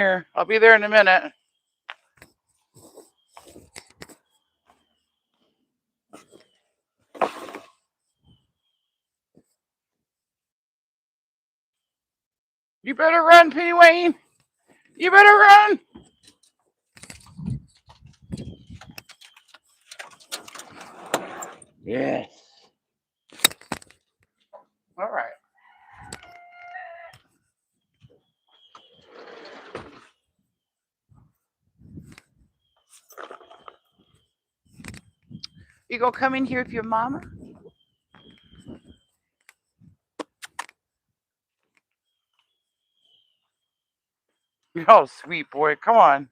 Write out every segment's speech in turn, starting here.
Here, I'll be there in a minute. You better run, Penny Wayne. You better run. Yes. All right. You gonna come in here with your mama? Oh, sweet boy. Come on.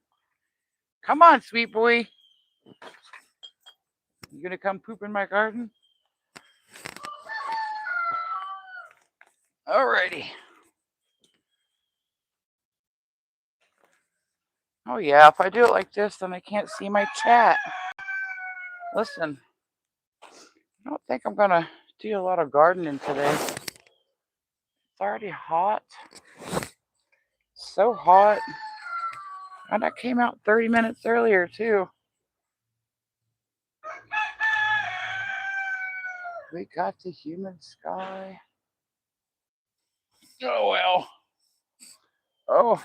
Come on, sweet boy. You gonna come poop in my garden? Alrighty. Oh yeah, if I do it like this, then I can't see my chat. Listen, I don't think I'm gonna do a lot of gardening today. It's already hot. So hot. And I came out 30 minutes earlier too. We got the humid sky. Oh well. Oh.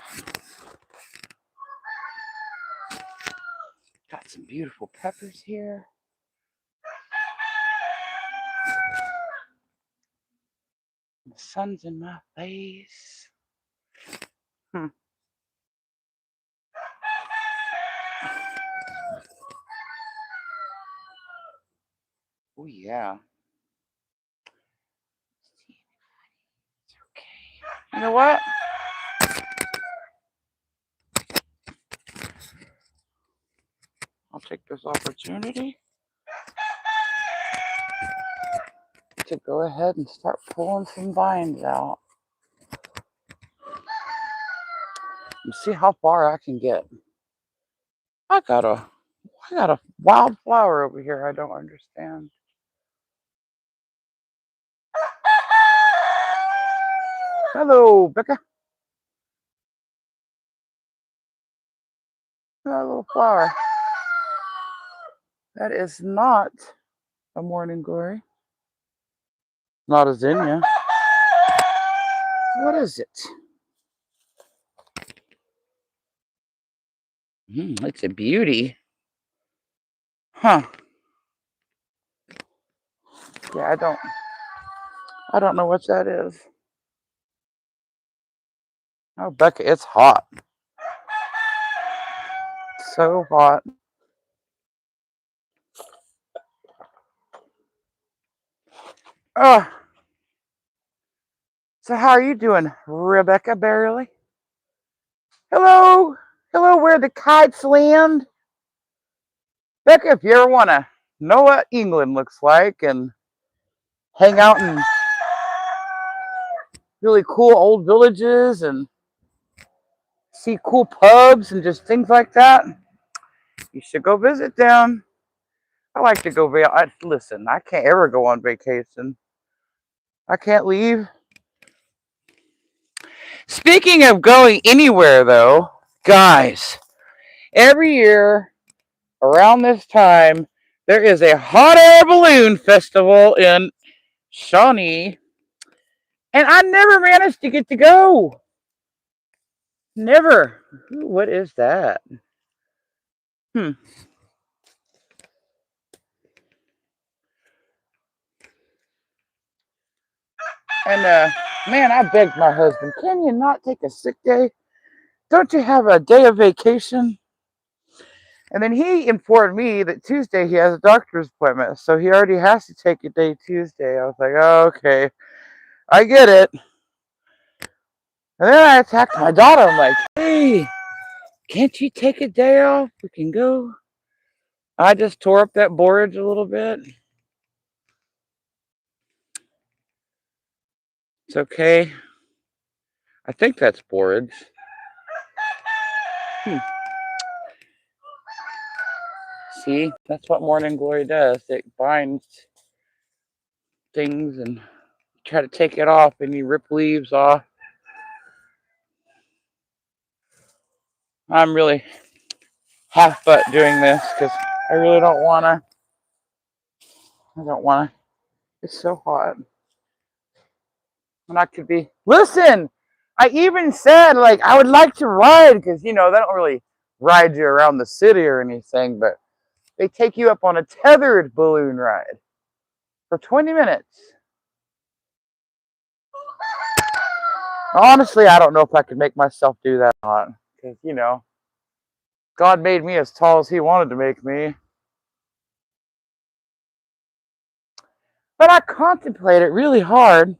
Got some beautiful peppers here. The sun's in my face. Oh yeah. It's okay. You know what? I'll take this opportunity to go ahead and start pulling some vines out and see how far I can get. I got a wildflower over here I don't understand. Hello, Becca. That little flower. That is not a morning glory. Not a zinnia. What is it? It's a beauty. Huh. Yeah, I don't know what that is. Oh, Becca, it's hot. So hot. Oh. So how are you doing, Rebecca Barely? Hello. Hello, where the kites land. Becca, if you ever want to know what England looks like and hang out in really cool old villages and see cool pubs and just things like that, you should go visit them. I like to go. Listen, I can't ever go on vacation. I can't leave. Speaking of going anywhere, though, guys, every year around this time, there is a hot air balloon festival in Shawnee, and I never managed to get to go. Never. Ooh, what is that? And man, I begged my husband, can you not take a sick day? Don't you have a day of vacation? And then he informed me that Tuesday he has a doctor's appointment, so he already has to take a day Tuesday. I was like, oh, okay, I get it. And then I attacked my daughter. I'm like, hey, can't you take a day off? We can go. I just tore up that borage a little bit. It's okay. I think that's borage. See, that's what morning glory does. It binds things and try to take it off and you rip leaves off. I'm really half butt doing this because I really don't want to. I don't want to. It's so hot. And I could be. Listen, I even said, like, I would like to ride because, they don't really ride you around the city or anything, but they take you up on a tethered balloon ride for 20 minutes. Honestly, I don't know if I could make myself do that or not because, God made me as tall as He wanted to make me. But I contemplate it really hard.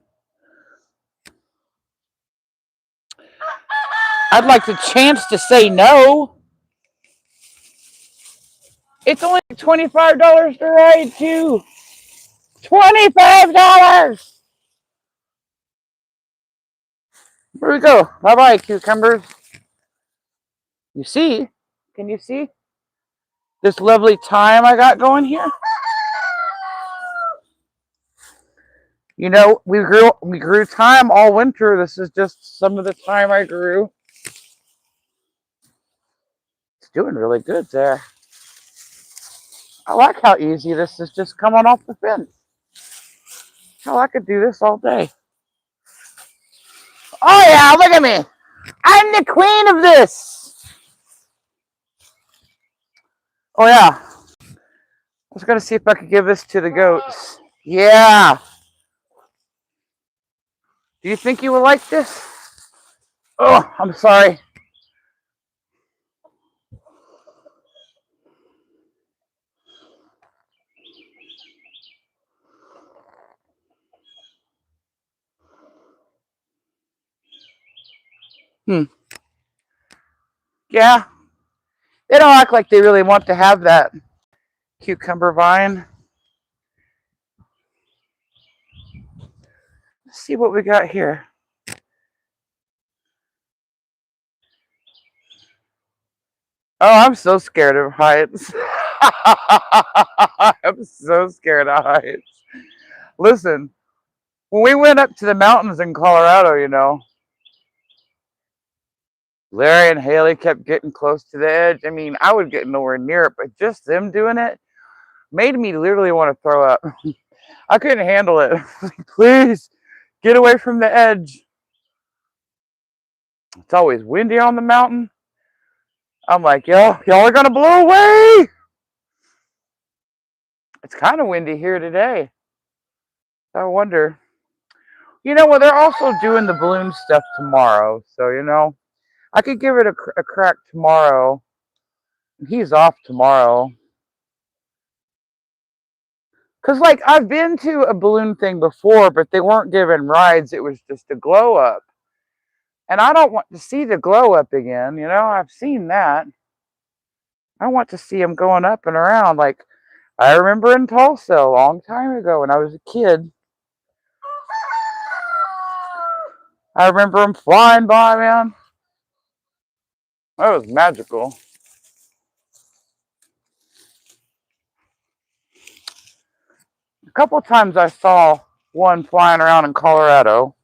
I'd like the chance to say no. It's only $25 to ride, too. $25! Here we go. Bye-bye, cucumbers. You see? Can you see this lovely thyme I got going here? We grew thyme all winter. This is just some of the thyme I grew. It's doing really good there. I like how easy this is just coming off the fence. Hell, I could do this all day. Oh yeah, look at me. I'm the queen of this. Oh yeah. I was going to see if I could give this to the goats. Yeah. Do you think you will like this? Oh, I'm sorry. Yeah. They don't act like they really want to have that cucumber vine. Let's see what we got here. Oh, I'm so scared of heights. I'm so scared of heights. Listen, when we went up to the mountains in Colorado, Larry and Haley kept getting close to the edge. I mean, I would get nowhere near it, but just them doing it made me literally want to throw up. I couldn't handle it. Please, get away from the edge. It's always windy on the mountain. I'm like, y'all are going to blow away. It's kind of windy here today. I wonder. Well, they're also doing the balloon stuff tomorrow. So, I could give it a crack tomorrow. He's off tomorrow. Because, like, I've been to a balloon thing before, but they weren't giving rides. It was just a glow up. And I don't want to see the glow up again. I've seen that. I want to see them going up and around. Like, I remember in Tulsa a long time ago when I was a kid. I remember them flying by, man. That was magical. A couple times I saw one flying around in Colorado.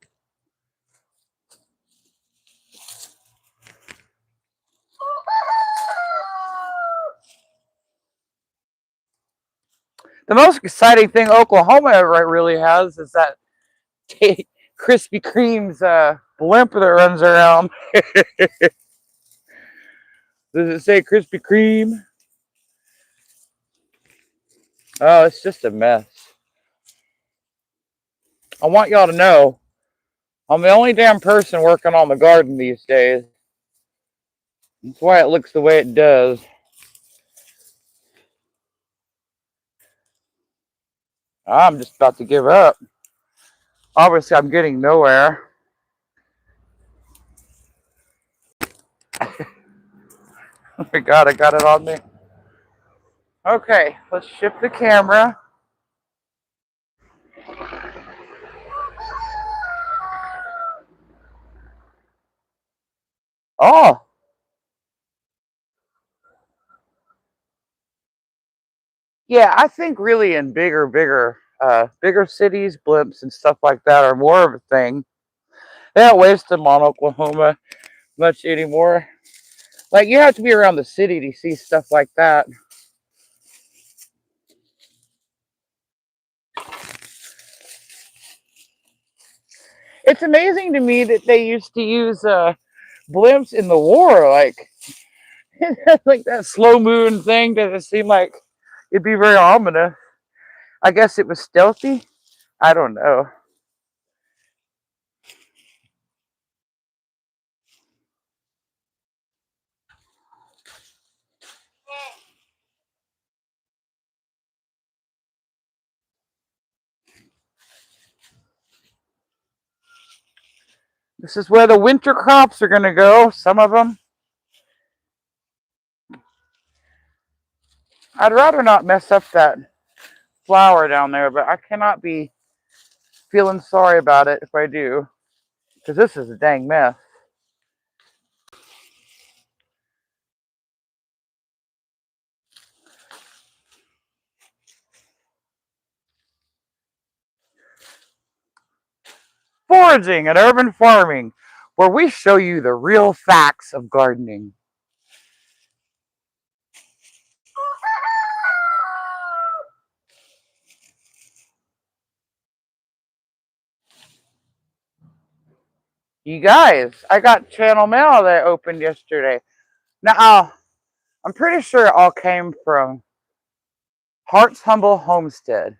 The most exciting thing Oklahoma really has is that Krispy Kreme's blimp that runs around. Does it say Krispy Kreme? Oh, it's just a mess. I want y'all to know I'm the only damn person working on the garden these days. That's why it looks the way it does. I'm just about to give up. Obviously, I'm getting nowhere. Oh my God, I got it on me. Okay, let's shift the camera. Oh. Yeah, I think really in bigger cities, blimps and stuff like that are more of a thing. They don't waste them on Oklahoma much anymore. Like, you have to be around the city to see stuff like that. It's amazing to me that they used to use blimps in the war. Like, like that slow moon thing doesn't seem like it'd be very ominous. I guess it was stealthy. I don't know. This is where the winter crops are going to go, some of them. I'd rather not mess up that flower down there, but I cannot be feeling sorry about it if I do, because this is a dang mess. Foraging and Urban Farming, where we show you the real facts of gardening. You guys, I got channel mail that opened yesterday. Now, I'm pretty sure it all came from Heart's Humble Homestead.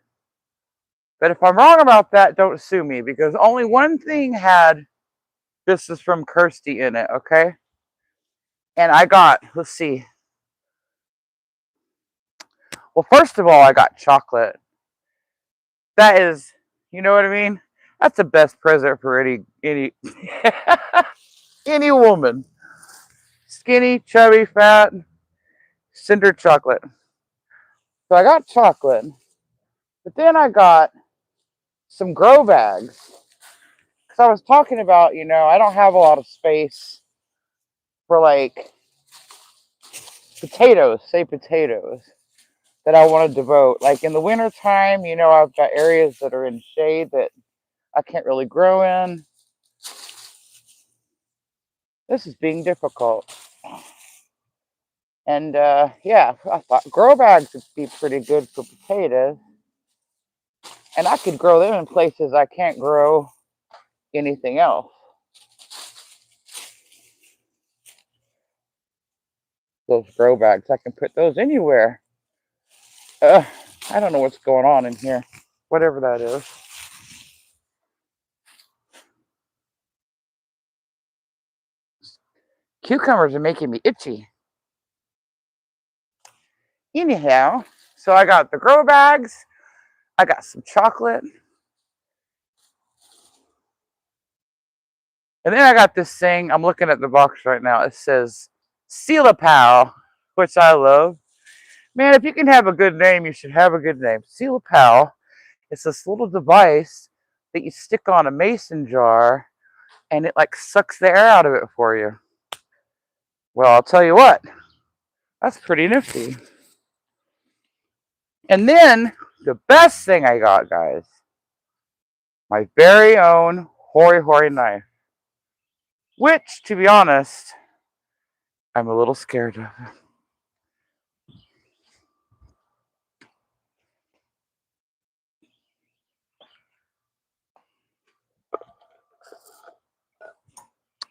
But if I'm wrong about that, don't sue me, because only one thing had "This is from Kirsty" in it, okay? And I got, let's see. Well, first of all, I got chocolate. That is, you know what I mean? That's the best present for any any woman. Skinny, chubby, fat, cinder chocolate. So I got chocolate. But then I got some grow bags. Because I was talking about, I don't have a lot of space for like potatoes, say potatoes, that I want to devote. Like in the wintertime, I've got areas that are in shade that I can't really grow in. This is being difficult. And yeah, I thought grow bags would be pretty good for potatoes. And I could grow them in places I can't grow anything else. Those grow bags, I can put those anywhere. I don't know what's going on in here. Whatever that is. Cucumbers are making me itchy. Anyhow, so I got the grow bags. I got some chocolate. And then I got this thing. I'm looking at the box right now. It says Seal-a-Pow, which I love. Man, if you can have a good name, you should have a good name. Seal-a-Pow. It's this little device that you stick on a mason jar, and it like sucks the air out of it for you. Well, I'll tell you what. That's pretty nifty. And then the best thing I got, guys, my very own Hori Hori knife, which, to be honest, I'm a little scared of.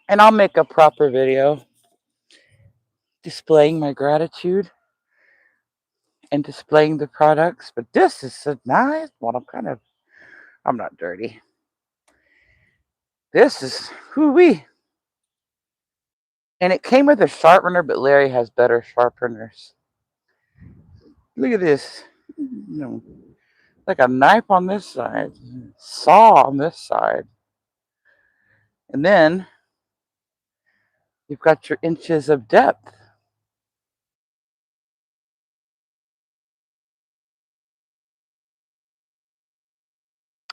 And I'll make a proper video displaying my gratitude and displaying the products. But this is so nice. Well, I'm not dirty. This is hoo-wee. And it came with a sharpener, but Larry has better sharpeners. Look at this. Like a knife on this side, saw on this side. And then you've got your inches of depth.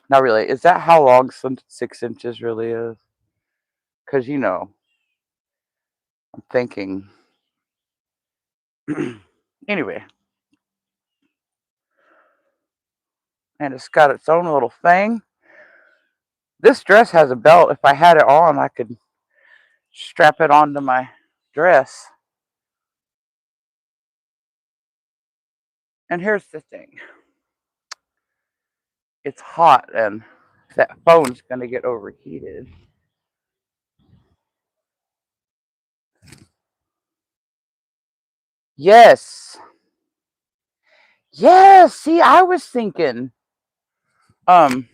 Now, really, is that how long 6 inches really is? Because, I'm thinking. Anyway. And it's got its own little thing. This dress has a belt. If I had it on, I could strap it onto my dress. And here's the thing. It's hot and that phone's going to get overheated. Yes. Yes. See, I was thinking, I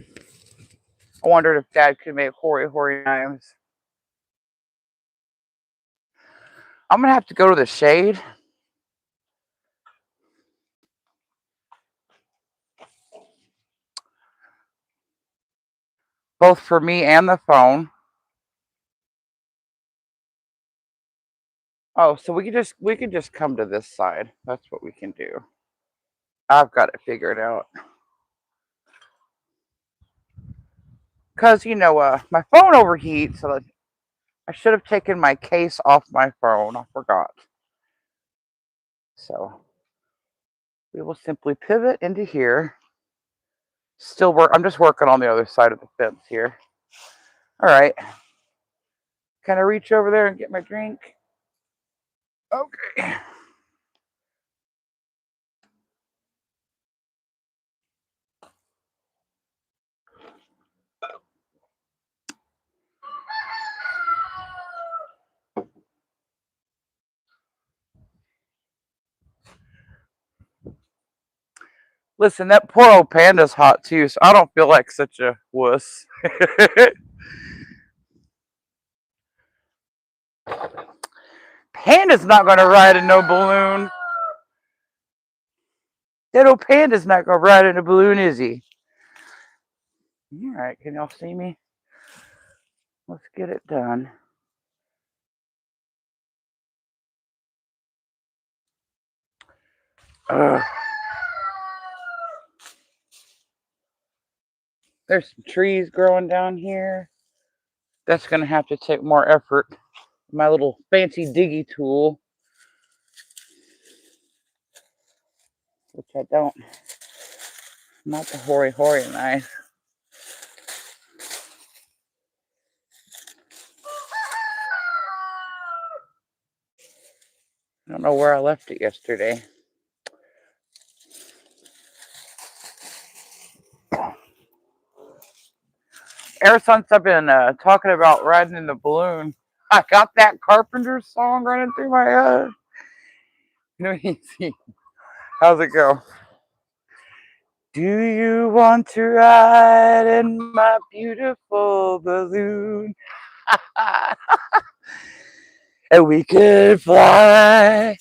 wondered if Dad could make hoary knives. I'm going to have to go to the shade. Both for me and the phone. Oh, so we can just come to this side. That's what we can do. I've got it figured out. Cause my phone overheats, so I should have taken my case off my phone. I forgot. So we will simply pivot into here. Still work. I'm just working on the other side of the fence here. All right. Can I reach over there and get my drink? Okay. Listen, that poor old panda's hot too, so I don't feel like such a wuss. Panda's not gonna ride in no balloon. That old panda's not gonna ride in a balloon, is he? All right, can y'all see me? Let's get it done. Ugh. There's some trees growing down here. That's gonna have to take more effort. My little fancy diggy tool, which I don't. Not the hoary knife. I don't know where I left it yesterday. Ever since I've been talking about riding in the balloon, I got that Carpenter song running through my head. Easy. How's it go? Do you want to ride in my beautiful balloon? And we could fly.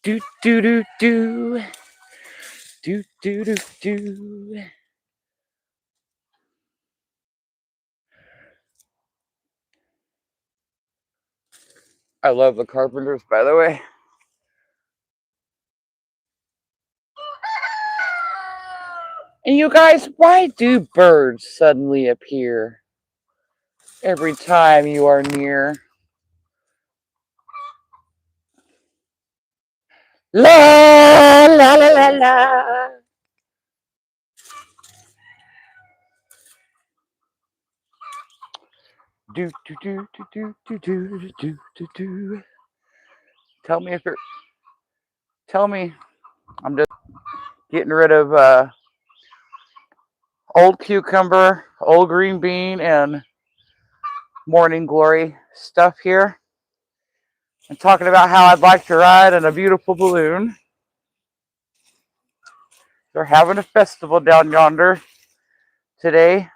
Do do do do. Do do do do. I love the Carpenters, by the way. And you guys, why do birds suddenly appear every time you are near? La la la la la. Do do do do do do do do do do. Tell me if you're. Tell me. I'm just getting rid of old cucumber, old green bean, and morning glory stuff here. And talking about how I'd like to ride in a beautiful balloon. They're having a festival down yonder today.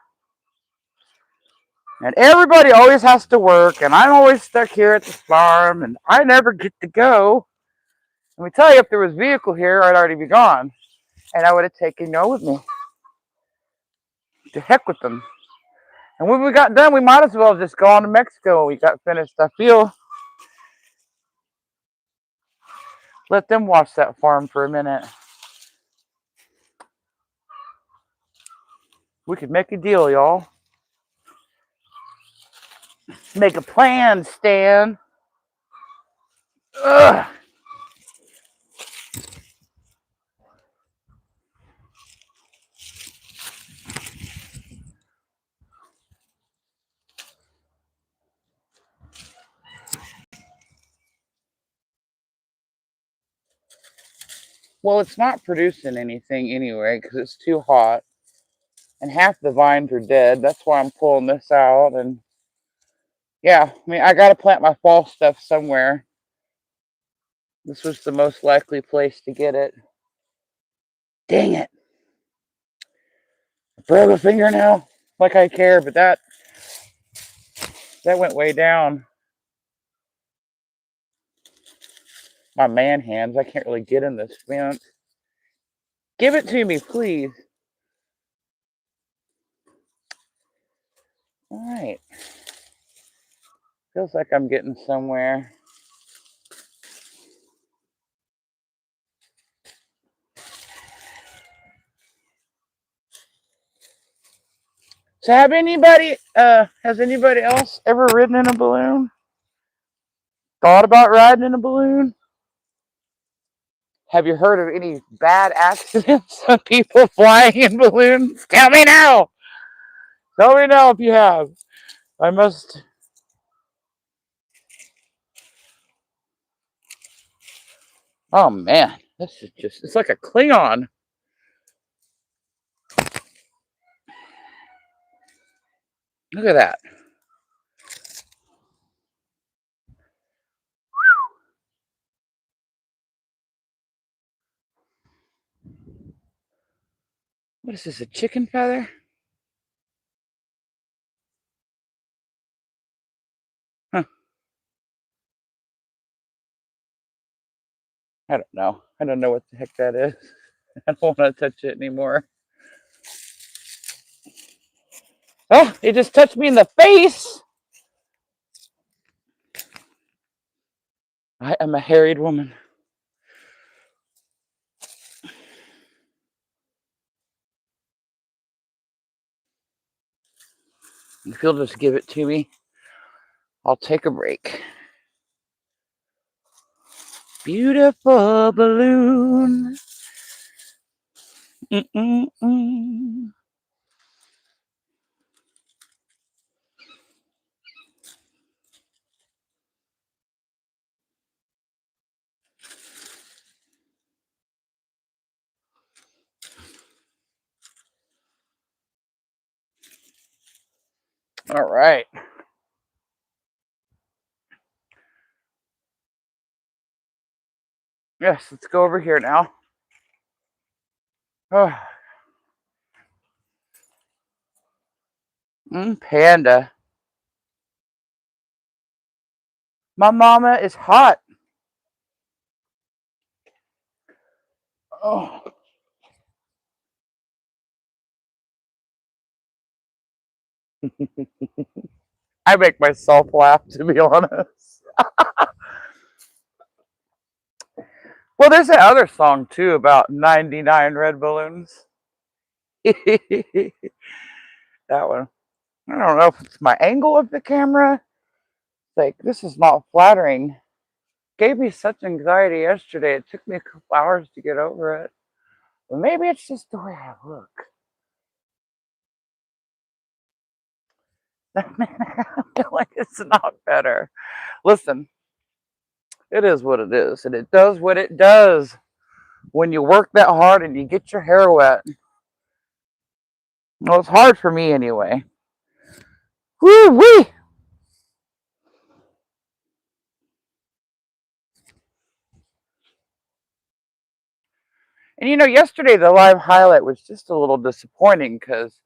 And everybody always has to work, and I'm always stuck here at the farm, and I never get to go. Let me tell you, if there was a vehicle here, I'd already be gone. And I would have taken y'all with me. To heck with them. And when we got done, we might as well have just gone to Mexico when we got finished. I feel. Let them watch that farm for a minute. We could make a deal, y'all. Make a plan, Stan. Ugh. Well, it's not producing anything anyway because it's too hot. And half the vines are dead. That's why I'm pulling this out. And yeah, I mean, I got to plant my fall stuff somewhere. This was the most likely place to get it. Dang it. I broke a fingernail. Like I care, but that went way down. My man hands. I can't really get in this fence. Give it to me, please. All right. Feels like I'm getting somewhere. So has anybody else ever ridden in a balloon? Thought about riding in a balloon? Have you heard of any bad accidents of people flying in balloons? Tell me now. Tell me now if you have. I must. Oh man, this is it's like a Klingon. Look at that. What is this, a chicken feather? Huh. I don't know. I don't know what the heck that is. I don't want to touch it anymore. Oh, it just touched me in the face. I am a harried woman. If you'll just give it to me, I'll take a break. Beautiful balloon. Mm-mm-mm. All right. Yes, let's go over here now. Oh. Panda. My mama is hot. Oh. I make myself laugh, to be honest. Well, there's that other song too about 99 red balloons. That one. I don't know if it's my angle of the camera. Like, this is not flattering. Gave me such anxiety yesterday. It took me a couple hours to get over it. But maybe it's just the way I look. I feel like it's not better. Listen, it is what it is, and it does what it does when you work that hard and you get your hair wet. Well, it's hard for me anyway. Woo wee! And yesterday the live highlight was just a little disappointing because,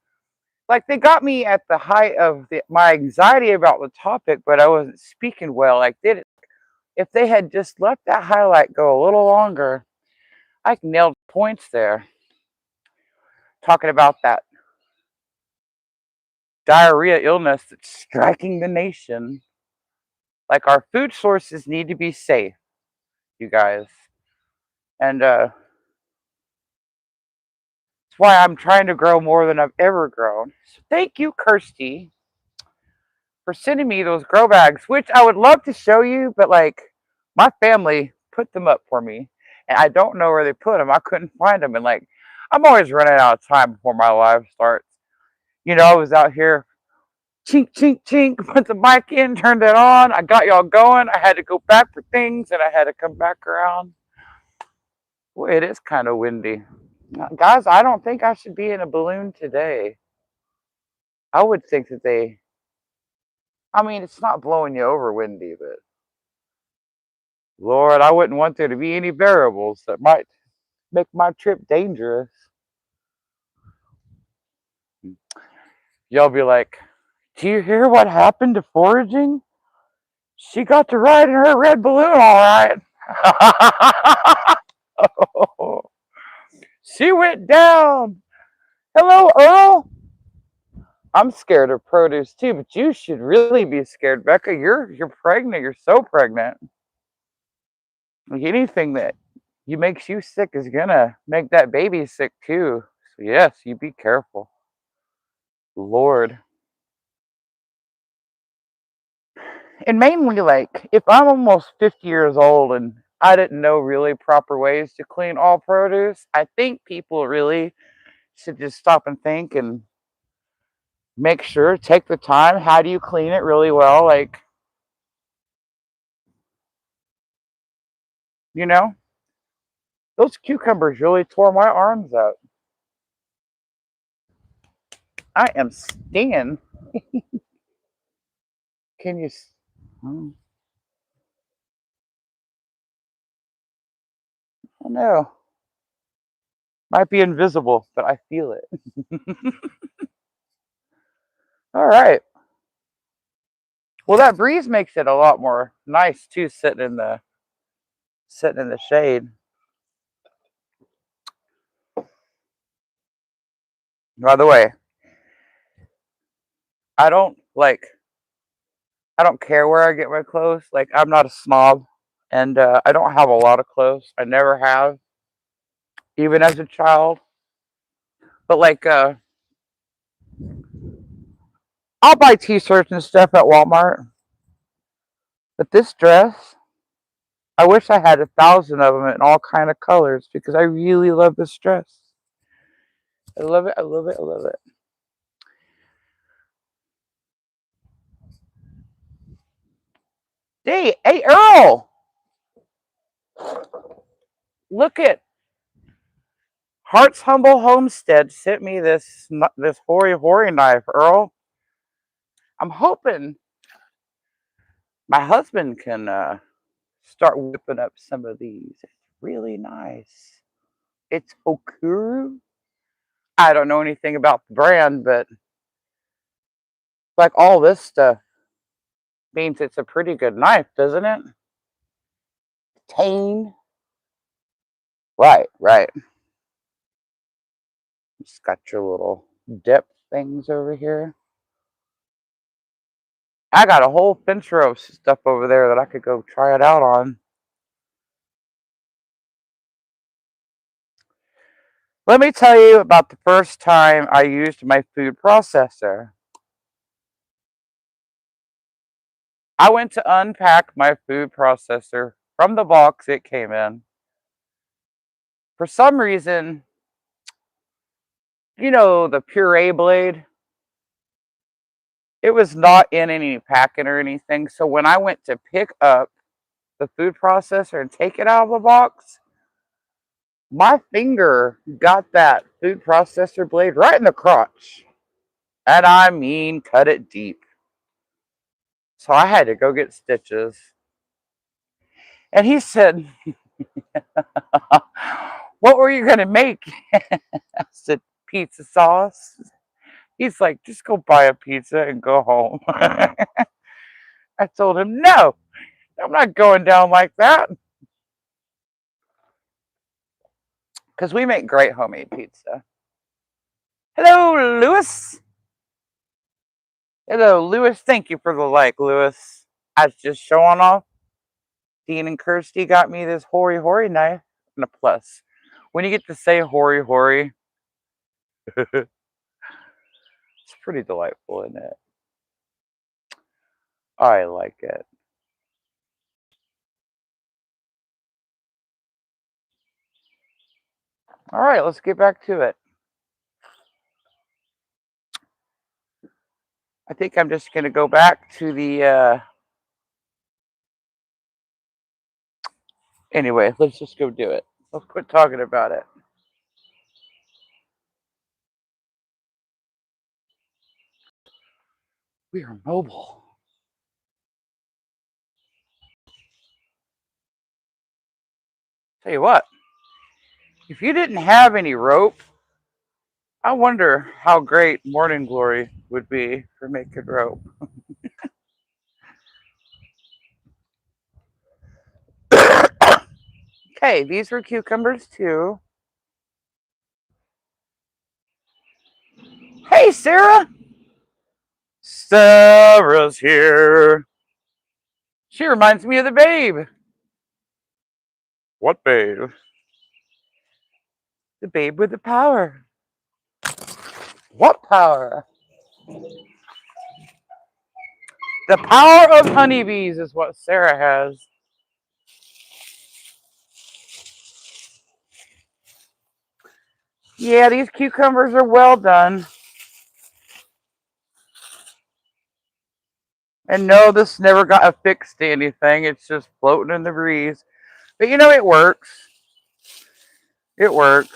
like, they got me at the height of my anxiety about the topic, but I wasn't speaking well. Like, if they had just let that highlight go a little longer, I nailed points there. Talking about that diarrhea illness that's striking the nation. Like, our food sources need to be safe, you guys. And that's why I'm trying to grow more than I've ever grown. So thank you, Kirsty, for sending me those grow bags, which I would love to show you, but like, my family put them up for me, and I don't know where they put them. I couldn't find them, and like, I'm always running out of time before my live starts. I was out here, chink, chink, chink, put the mic in, turned it on. I got y'all going. I had to go back for things, and I had to come back around. Boy, it is kind of windy. Guys, I don't think I should be in a balloon today. I would think that I mean, it's not blowing you over windy, but Lord, I wouldn't want there to be any variables that might make my trip dangerous. Y'all be like, do you hear what happened to foraging? She got to ride in her red balloon, all right. Oh, she went down. Hello, Earl. I'm scared of produce too, but you should really be scared, Becca. You're pregnant. You're so pregnant. Like anything that you makes you sick is gonna make that baby sick too. So yes, you be careful. Lord. And mainly like if I'm almost 50 years old and I didn't know really proper ways to clean all produce, I think people really should just stop and think and make sure, take the time. How do you clean it really well? Like, you know, those cucumbers really tore my arms out. I am stinging. Can you? Oh, oh no. Might be invisible, but I feel it. All right. Well, that breeze makes it a lot more nice too, sitting in the shade. By the way, I don't like. I don't care where I get my clothes. Like I'm not a snob, and I don't have a lot of clothes. I never have, even as a child. But like, I'll buy T-shirts and stuff at Walmart. But this dress, I wish I had 1,000 of them in all kind of colors because I really love this dress. I love it. I love it. I love it. Hey, Earl! Look at Heart's Humble Homestead sent me this hoary knife, Earl. I'm hoping my husband can start whipping up some of these. It's really nice. It's Okuru. I don't know anything about the brand, but like all this stuff means it's a pretty good knife, doesn't it? Tane. Right, right. Just got your little depth things over here. I got a whole bench row of stuff over there that I could go try it out on. Let me tell you about the first time I used my food processor. I went to unpack my food processor from the box it came in. For some reason, the puree blade, it was not in any packing or anything. So when I went to pick up the food processor and take it out of the box, my finger got that food processor blade right in the crotch. And I mean, cut it deep. So I had to go get stitches. And he said, what were you going to make? I said, pizza sauce. He's like, just go buy a pizza and go home. I told him, no, I'm not going down like that. Because we make great homemade pizza. Hello, Lewis. Hello, Lewis. Thank you for the like, Lewis. I was just showing off. Dean and Kirsty got me this hoary knife and a plus. When you get to say hoary, it's pretty delightful, isn't it? I like it. All right, let's get back to it. I think I'm just going to go back to the... Anyway, let's just go do it. Let's quit talking about it. We are mobile. Tell you what, if you didn't have any rope, I wonder how great Morning Glory would be for making rope. Okay, these were cucumbers too. Hey, Sarah! Sarah's here. She reminds me of the babe. What babe? The babe with the power. What power? The power of honeybees is what Sarah has. Yeah, these cucumbers are well done. And no, this never got affixed to anything. It's just floating in the breeze. But you know, it works. It works.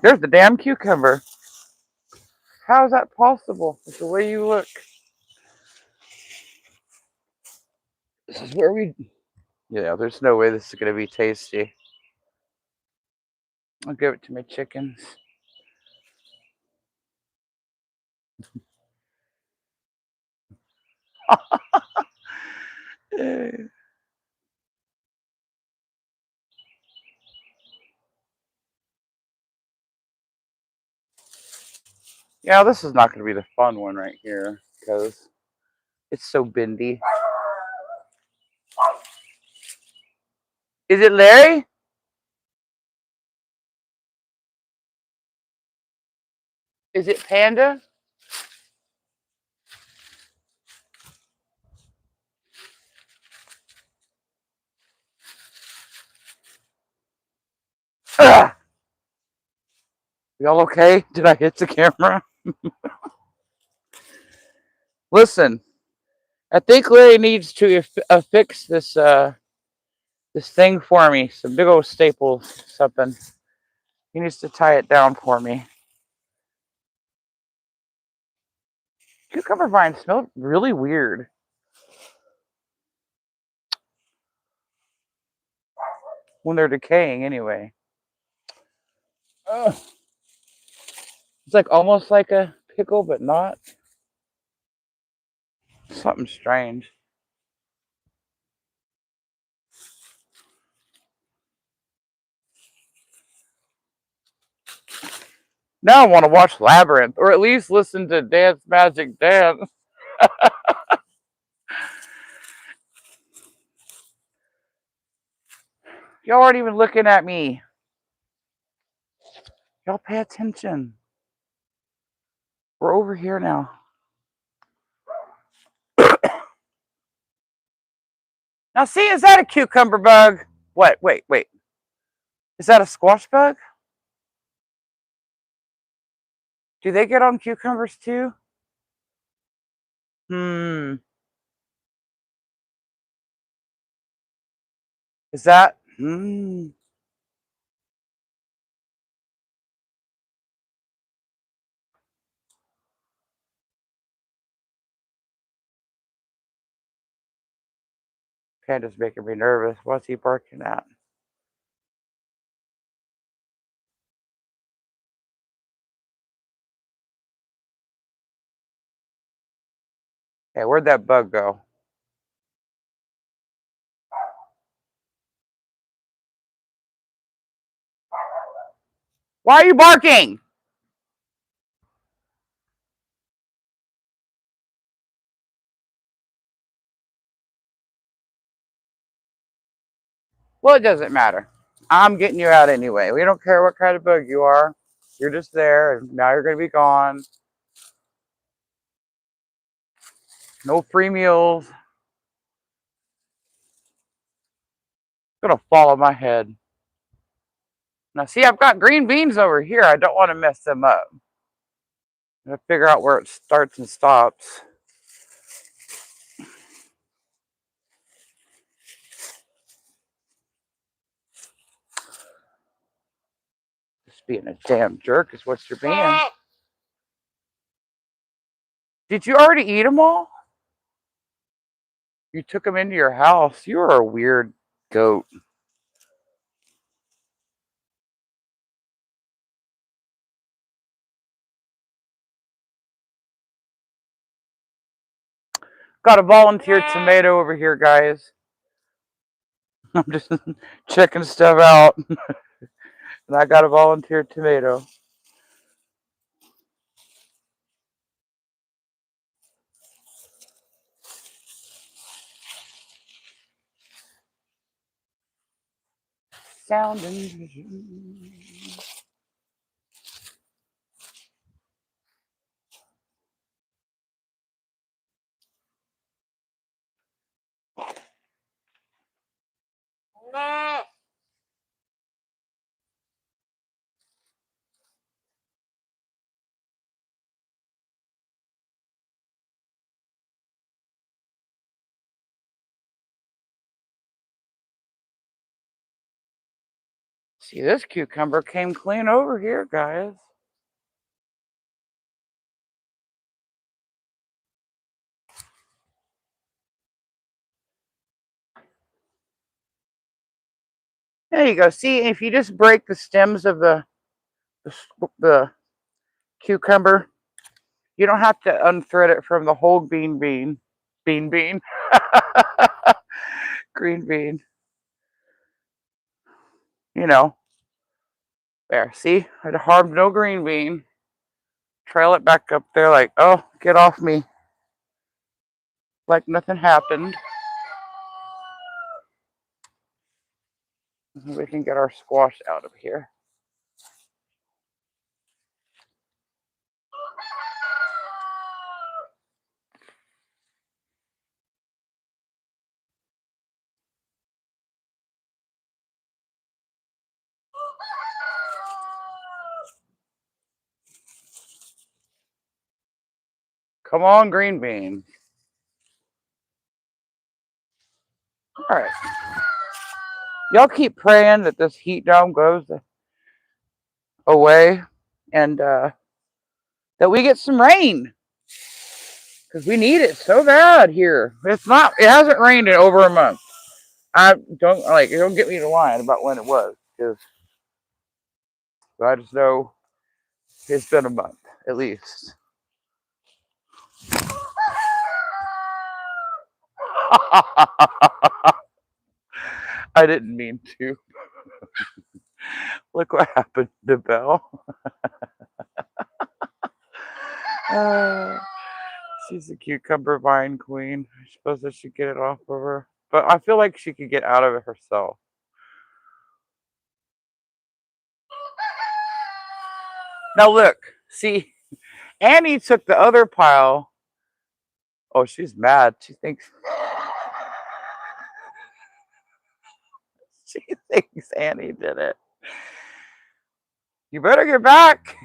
There's the damn cucumber. How is that possible? It's the way you look. This is where we... Yeah, there's no way this is going to be tasty. I'll give it to my chickens. Yeah, this is not going to be the fun one right here because it's so bendy. Is it Larry? Is it Panda? Ugh. Y'all okay? Did I hit the camera? Listen, I think Larry needs to affix this this thing for me. Some big old staples, something. He needs to tie it down for me. Cucumber vines smell really weird. When they're decaying, anyway. Ugh. It's like almost like a pickle, but not. Something strange. Now I want to watch Labyrinth, or at least listen to Dance Magic Dance. Y'all aren't even looking at me. Y'all pay attention. We're over here now. Now see, is that a cucumber bug? What? Wait. Is that a squash bug? Do they get on cucumbers too? Is that? Panda's making me nervous. What's he barking at? Hey, where'd that bug go? Why are you barking? Well, it doesn't matter. I'm getting you out anyway. We don't care what kind of bug you are. You're just there, and now you're going to be gone. No free meals. It's going to fall on my head. Now, see, I've got green beans over here. I don't want to mess them up. I'm going to figure out where it starts and stops. Just being a damn jerk is what you're being. Did you already eat them all? You took them into your house. You are a weird goat. Got a volunteer tomato over here, guys. I'm just checking stuff out. And I got a volunteer tomato. Sounding. See, this cucumber came clean over here, guys. There you go. See, if you just break the stems of the cucumber, you don't have to unthread it from the whole bean. Green bean. You know. There, see? I'd harmed no green bean. Trail it back up there like, oh, get off me. Like nothing happened. We can get our squash out of here. Come on, green bean. All right. Y'all keep praying that this heat dome goes away and that we get some rain. Because we need it so bad here. It hasn't rained in over a month. Don't get me to lying about when it was. Because I just know it's been a month, at least. I didn't mean to. Look what happened to Belle. She's a cucumber vine queen. I suppose I should get it off of her. But I feel like she could get out of it herself. Now look, see, Annie took the other pile. Oh, she's mad. She thinks Annie did it. You better get back.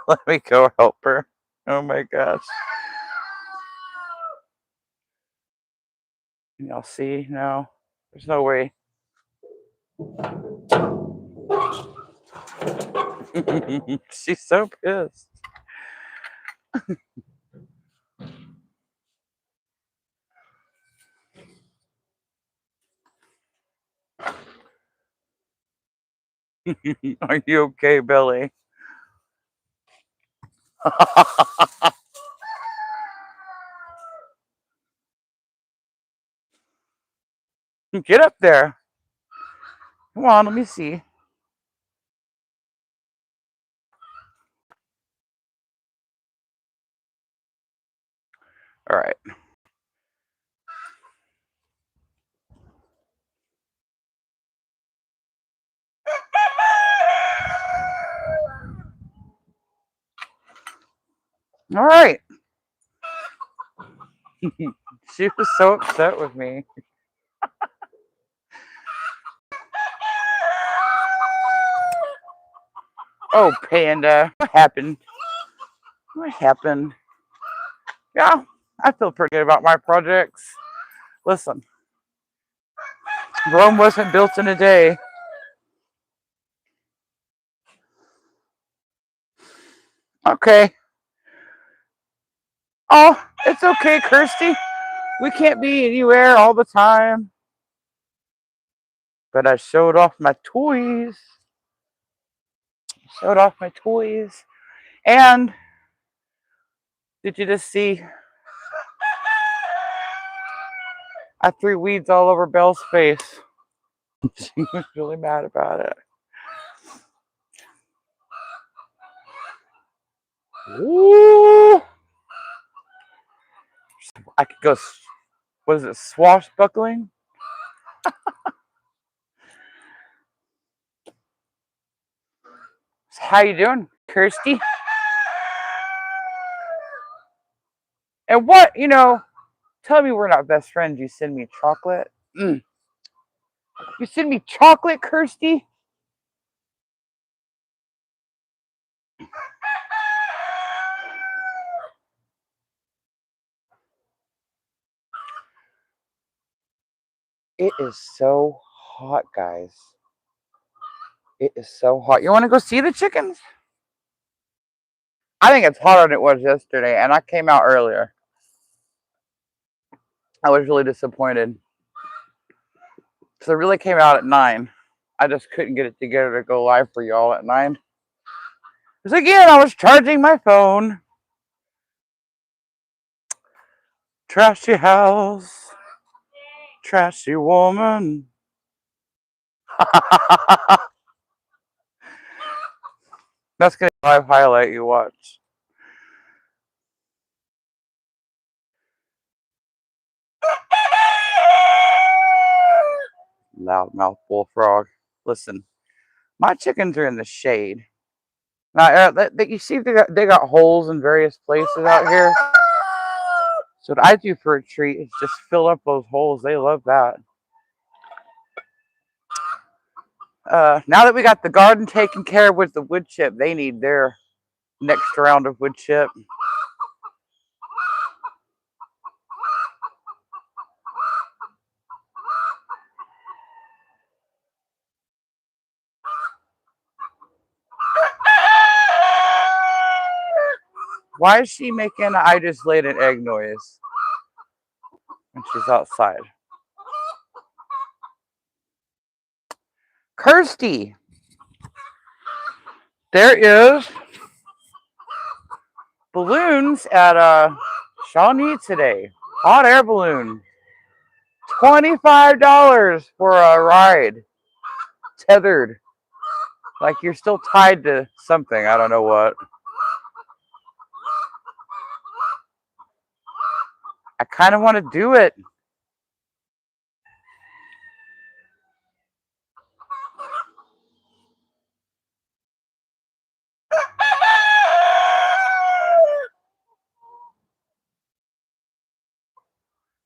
Let me go help her. Oh my gosh. Can y'all see? No, there's no way. She's so pissed. Are you okay, Billy? Get up there. Come on, let me see. All right. All right. She was so upset with me. Oh, Panda. What happened? What happened? Yeah, I feel pretty good about my projects. Listen, Rome wasn't built in a day. Okay. Oh, it's okay, Kirsty. We can't be anywhere all the time. But I showed off my toys. Showed off my toys. And did you just see I threw weeds all over Belle's face? She was really mad about it. Ooh. I could go, what is it, swashbuckling? How you doing, Kirsty? And what, tell me we're not best friends. You send me chocolate. You send me chocolate, Kirsty? It is so hot, guys. It is so hot. You want to go see the chickens? I think it's hotter than it was yesterday, and I came out earlier. I was really disappointed. So I really came out at 9. I just couldn't get it together to go live for y'all at 9. Because again, I was charging my phone. Trashy house. Trashy woman. That's going to be a live highlight you watch. Loudmouth bullfrog. Listen, my chickens are in the shade. Now, you see they got holes in various places out here. So what I do for a treat is just fill up those holes. They love that. Now that we got the garden taken care of with the wood chip, they need their next round of wood chip. Why is she making an I just laid an egg noise when she's outside? Kirsty, there is balloons at Shawnee today. Hot air balloon. $25 for a ride. Tethered. Like you're still tied to something. I don't know what. I kind of want to do it.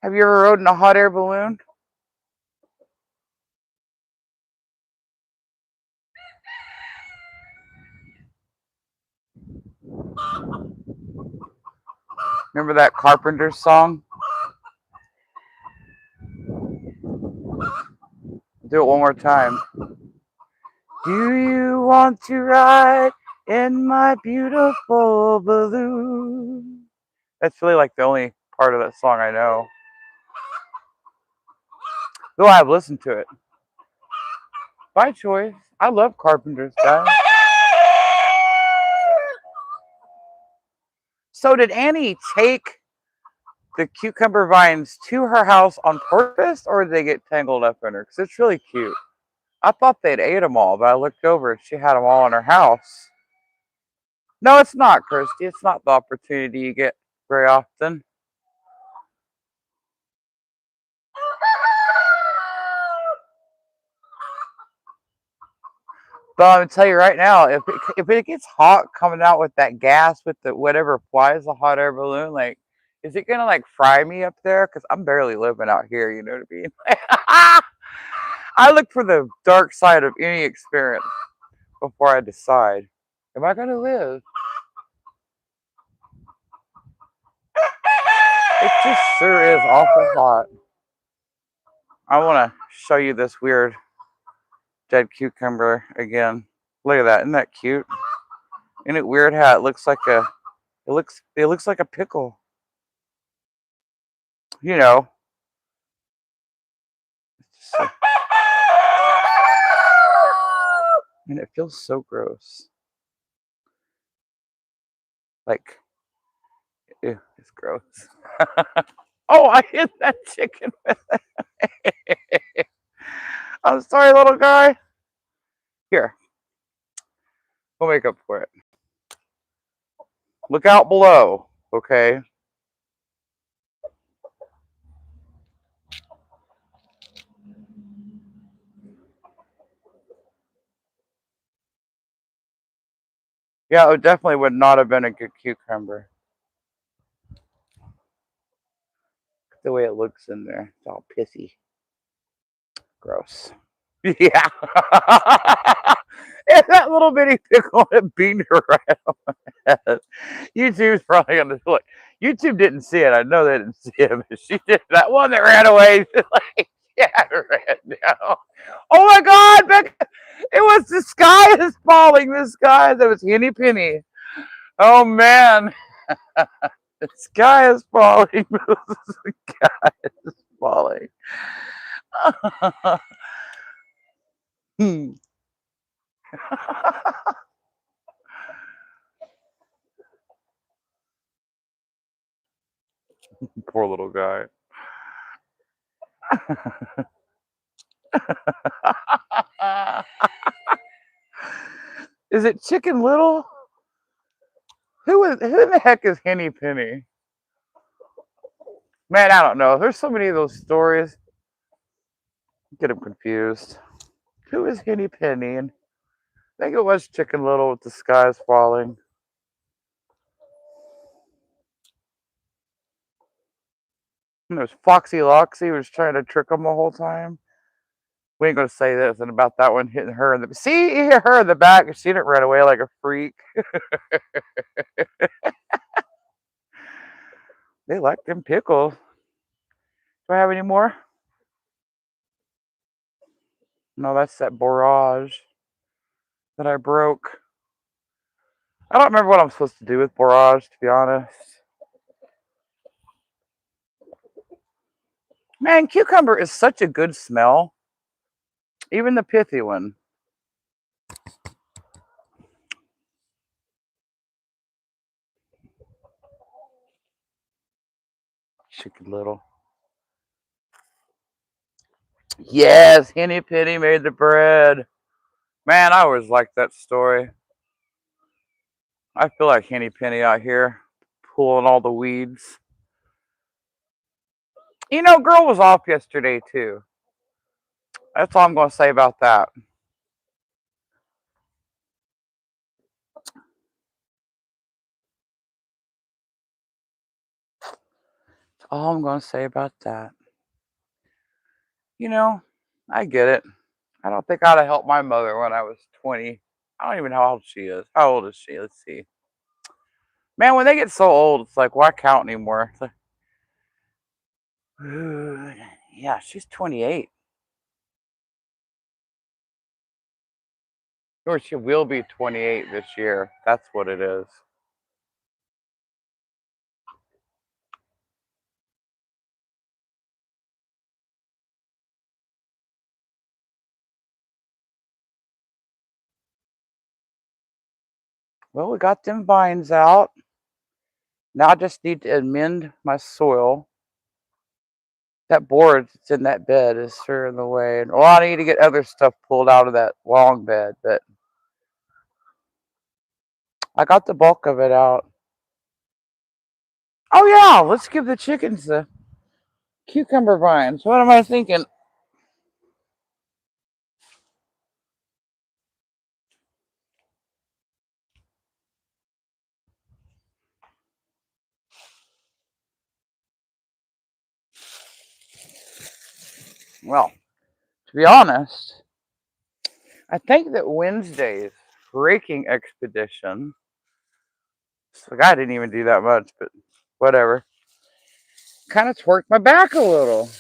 Have you ever rode in a hot air balloon? Remember that Carpenter song? Do it one more time. Do you want to ride in my beautiful balloon? That's really like the only part of that song I know. Though I've listened to it. By choice. I love Carpenter's, guys. So did Annie take the cucumber vines to her house on purpose, or did they get tangled up in her? Because it's really cute. I thought they'd ate them all, but I looked over and she had them all in her house. No, it's not, Kirsty. It's not the opportunity you get very often. But I'm gonna tell you right now, if it gets hot coming out with that gas with the whatever flies the hot air balloon, like, is it gonna like fry me up there? Because I'm barely living out here. You know what I mean? I look for the dark side of any experience before I decide, am I gonna live? It just sure is awful hot. I want to show you this weird dead cucumber again. Look at that. Isn't that cute? Isn't it weird how it looks like it looks like a pickle? You know. So, and it feels so gross. Like, ew, it's gross. Oh, I hit that chicken. I'm sorry, little guy. Here, we'll make up for it. Look out below, okay? Yeah, it definitely would not have been a good cucumber. The way it looks in there, it's all pissy. Gross. Yeah. And that little bitty pickle that beamed her right on my head. YouTube's probably gonna look. YouTube didn't see it. I know they didn't see it, but she did. That one that ran away, like, yeah, ran down. Oh my God, Becca! It was the sky is falling. The sky that was Henny Penny. Oh man, the sky is falling. The sky is falling. Poor little guy. Is it Chicken Little? Who in the heck is Henny Penny? Man, I don't know. There's so many of those stories. Get them confused. Who is Henny Penny? And I think it was Chicken Little with the skies falling. And there's Foxy Loxy was trying to trick them the whole time. We ain't gonna say this and about that one hitting her in the see, you hear her in the back and she didn't run away like a freak. They like them pickles. Do I have any more? No, that's that borage that I broke. I don't remember what I'm supposed to do with borage, to be honest. Man, cucumber is such a good smell. Even the pithy one. Chicken Little. Yes, Henny Penny made the bread. Man, I always liked that story. I feel like Henny Penny out here pulling all the weeds. You know, girl was off yesterday too. That's all I'm going to say about that. That's all I'm going to say about that. You know, I get it. I don't think I'd have helped my mother when I was 20. I don't even know how old she is. How old is she? Let's see. Man, when they get so old, it's like, why count anymore? It's like, yeah, she's 28. Or she will be 28 this year. That's what it is. Well, we got them vines out. Now I just need to amend my soil. That board that's in that bed is sure in the way. And well, I need to get other stuff pulled out of that long bed, but I got the bulk of it out. Oh yeah, let's give the chickens the cucumber vines. What am I thinking? Well, to be honest, I think that Wednesday's raking expedition, so I didn't even do that much, but whatever, kind of twerked my back a little.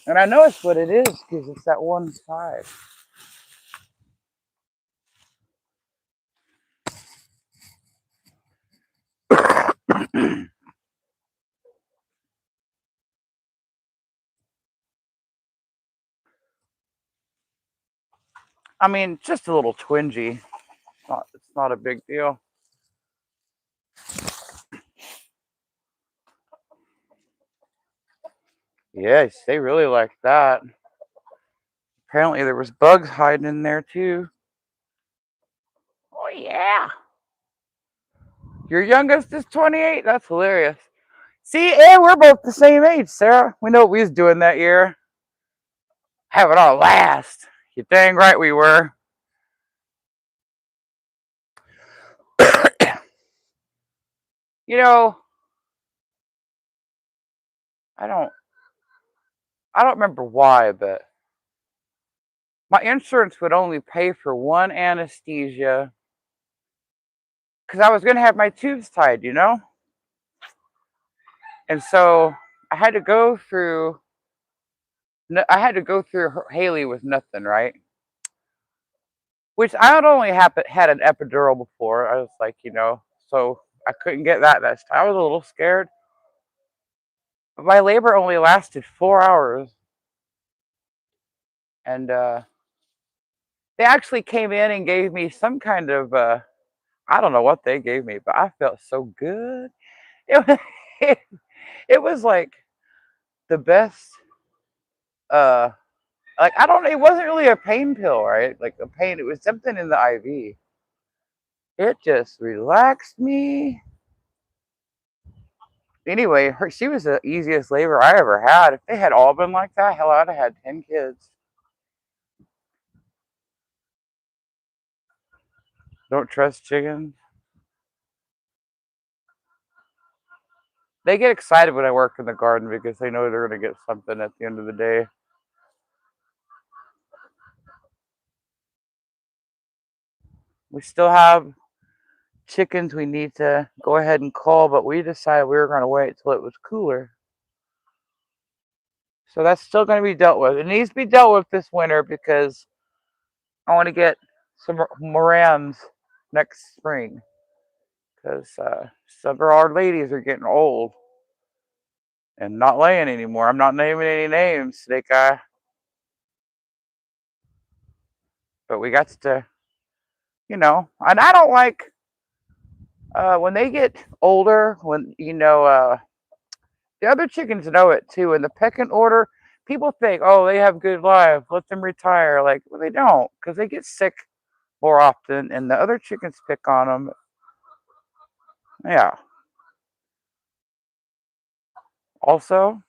And I know it's what it is because it's that one side. I mean, just a little twingy. It's not a big deal. Yes, they really like that. Apparently there was bugs hiding in there too. Oh yeah. Your youngest is 28? That's hilarious. See, and we're both the same age, Sarah. We know what we was doing that year. Have it all last. You dang right we were. You know, I don't I don't remember why, but my insurance would only pay for one anesthesia because I was gonna have my tubes tied, And so I had to go through Haley with nothing, right? Which I had only had an epidural before. I was like, so I couldn't get that. I was a little scared. But my labor only lasted 4 hours, and they actually came in and gave me some kind of I don't know what they gave me, but I felt so good. It was, it was like the best. Uh, like I don't. It wasn't really a pain pill, right? Like a pain. It was something in the IV. It just relaxed me. Anyway, she was the easiest labor I ever had. If they had all been like that, hell, I'd have had 10 kids. Don't trust chickens. They get excited when I work in the garden because they know they're going to get something at the end of the day. We still have chickens we need to go ahead and call, but we decided we were going to wait till it was cooler. So that's still going to be dealt with. It needs to be dealt with this winter because I want to get some Morans next spring because some of our ladies are getting old and not laying anymore. I'm not naming any names, Snake Eye, but we got to, and I don't like when they get older, the other chickens know it too. In the pecking order, people think, oh, they have good life, let them retire. Like, well, they don't because they get sick more often, and the other chickens pick on them. Yeah. Also,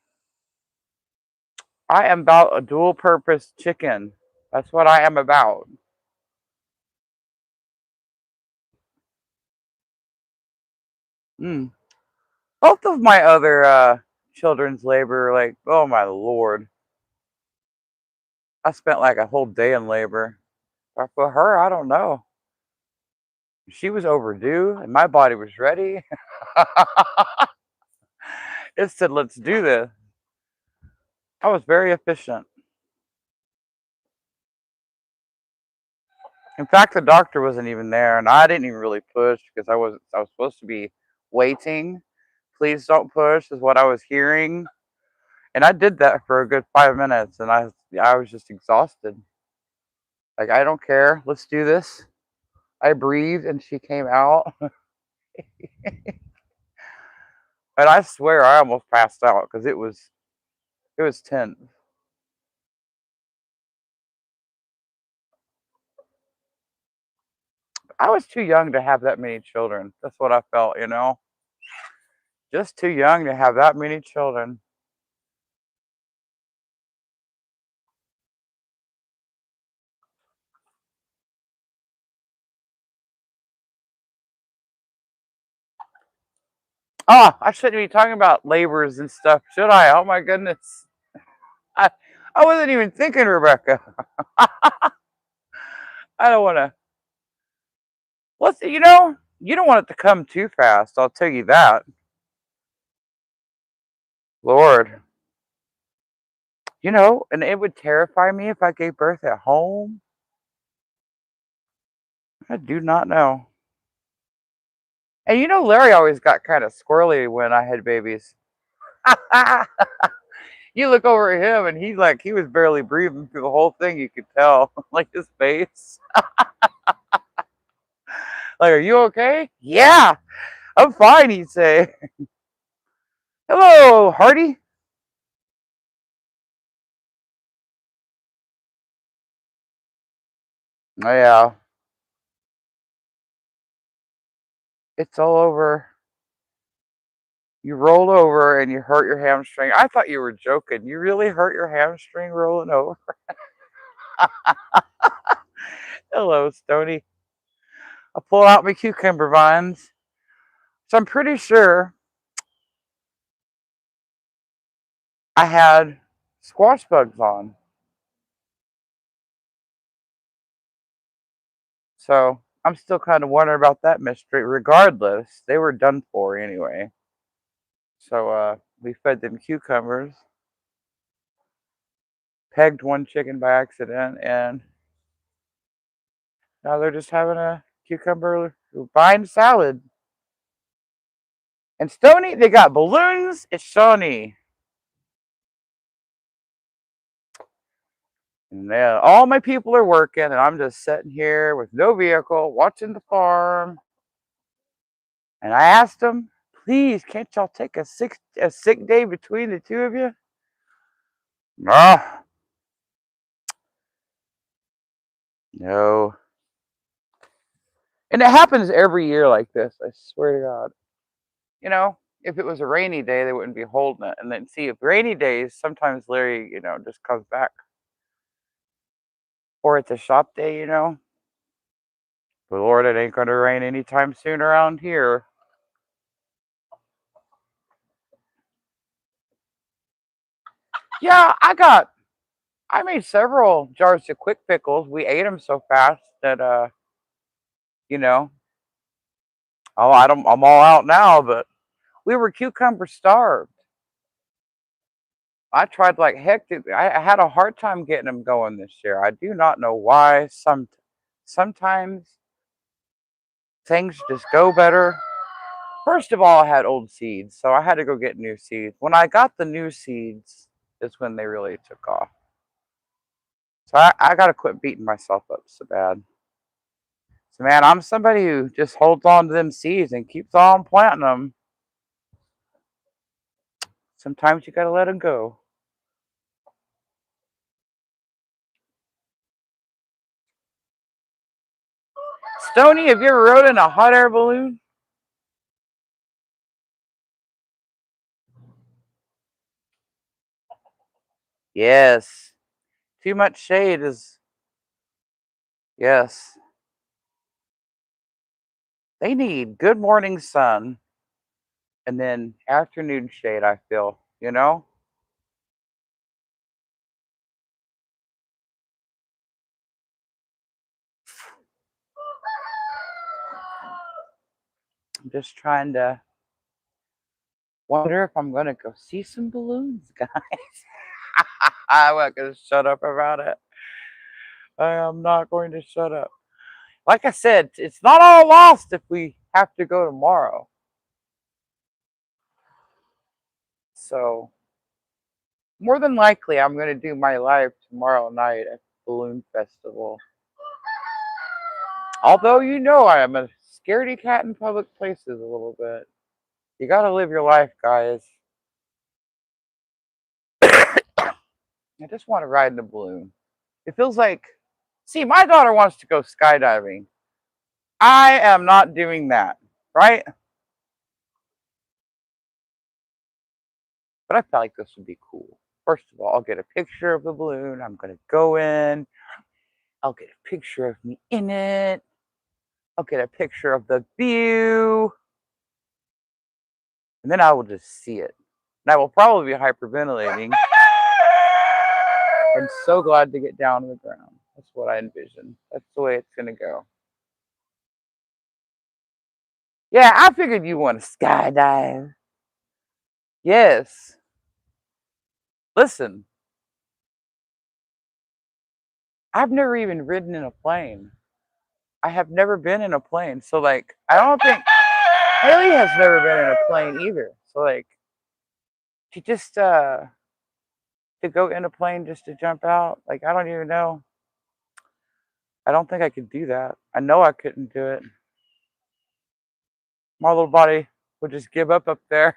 I am about a dual purpose chicken. That's what I am about. Mm. Both of my other children's labor, like, oh my lord, I spent like a whole day in labor. But for her, I don't know. She was overdue, and my body was ready. It said, "Let's do this." I was very efficient. In fact, the doctor wasn't even there, and I didn't even really push because I was supposed to be waiting. Please don't push is what I was hearing, and I did that for a good 5 minutes, and I was just exhausted. Like, I don't care. Let's do this. I breathed, and she came out, and I swear I almost passed out because it was tense. I was too young to have that many children. That's what I felt. Just too young to have that many children. Oh, I shouldn't be talking about labors and stuff, should I? Oh my goodness. I I wasn't even thinking, Rebecca. I don't want to. You don't want it to come too fast. I'll tell you that. Lord. And it would terrify me if I gave birth at home. I do not know. And you know, Larry always got kind of squirrely when I had babies. You look over at him and he was barely breathing through the whole thing. You could tell, like his face. Like, are you okay? Yeah, I'm fine, he'd say. Hello, Hardy. Oh, yeah, it's all over. You rolled over and you hurt your hamstring. I thought you were joking. You really hurt your hamstring rolling over? Hello, Stony. I pull out my cucumber vines. So I'm pretty sure I had squash bugs on. So I'm still kind of wondering about that mystery. Regardless, they were done for anyway. So we fed them cucumbers, pegged one chicken by accident, and now they're just having a cucumber vine salad. And Stony, they got balloons. It's Shawnee. And all my people are working, and I'm just sitting here with no vehicle, watching the farm. And I asked them, please, can't y'all take a sick day between the two of you? No, no. And it happens every year like this. I swear to God. You know, if it was a rainy day, they wouldn't be holding it. And then see, if rainy days, sometimes Larry, just comes back. Or it's a shop day, But Lord, it ain't gonna rain anytime soon around here. Yeah, I made several jars of quick pickles. We ate them so fast that you know, oh, I'm all out now, but we were cucumber starved. I tried like heck I had a hard time getting them going this year. I do not know why. Sometimes things just go better. First of all, I had old seeds, so I had to go get new seeds. When I got the new seeds, is when they really took off. So I got to quit beating myself up so bad. So, man, I'm somebody who just holds on to them seeds and keeps on planting them. Sometimes you got to let them go. Stony, have you ever rode in a hot air balloon? Yes. Too much shade is, yes. They need good morning sun and then afternoon shade, I feel. I'm just trying to wonder if I'm going to go see some balloons, guys. I'm not going to shut up about it. I am not going to shut up. Like I said, it's not all lost if we have to go tomorrow. So, more than likely, I'm going to do my live tomorrow night at the Balloon Festival. Although, I am a scaredy cat in public places a little bit. You got to live your life, guys. I just want to ride in a balloon. It feels like, see, my daughter wants to go skydiving. I am not doing that, right? But I felt like this would be cool. First of all, I'll get a picture of the balloon. I'm going to go in. I'll get a picture of me in it. I'll get a picture of the view. And then I will just see it. And I will probably be hyperventilating and so glad to get down to the ground. That's what I envision. That's the way it's going to go. Yeah, I figured you want to skydive. Yes. Listen, I've never even ridden in a plane. I have never been in a plane. So, like, I don't think. Haley has never been in a plane either. So like to just to go in a plane just to jump out, like I don't even know. I don't think I could do that. I know I couldn't do it. My little body would just give up there.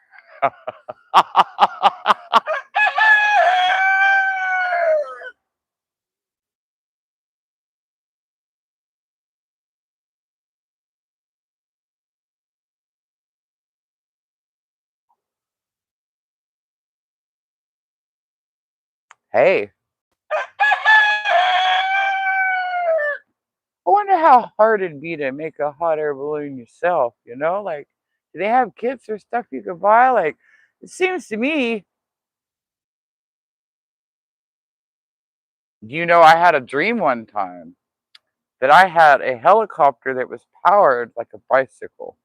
Hey, I wonder how hard it'd be to make a hot air balloon yourself, you know? Like, do they have kits or stuff you could buy? Like, it seems to me, you know, I had a dream one time that I had a helicopter that was powered like a bicycle.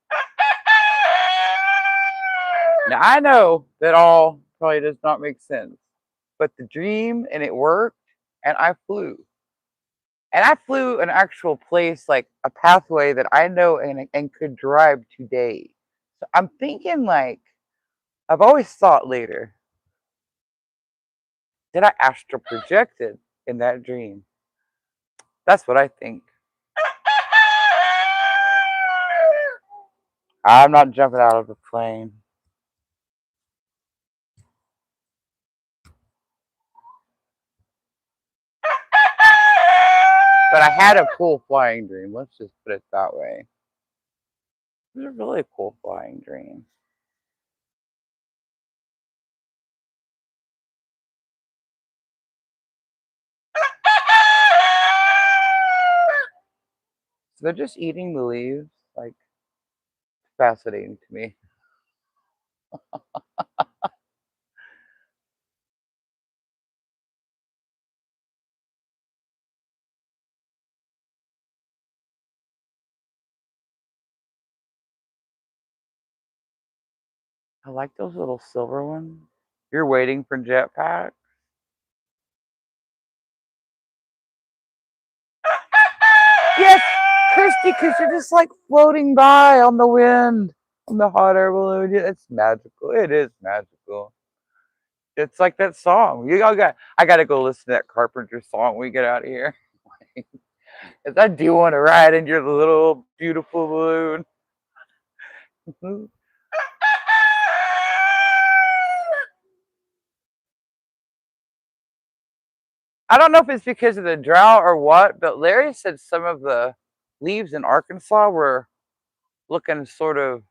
Now, I know that all probably does not make sense, but the dream and it worked, and I flew. And I flew an actual place, like a pathway that I know and could drive today. So I'm thinking, like, I've always thought later, did I astral projected in that dream? That's what I think. I'm not jumping out of a plane. But I had a cool flying dream. Let's just put it that way. It was a really cool flying dream. So they're just eating the leaves. Like, fascinating to me. I like those little silver ones. You're waiting for jetpack. Yes, Christy, because you're just like floating by on the wind on the hot air balloon. Yeah, it's magical. It is magical. It's like that song. I gotta go listen to that Carpenter song when we get out of here. Cause I do want to ride in your little beautiful balloon. I don't know if it's because of the drought or what, but Larry said some of the leaves in Arkansas were looking sort of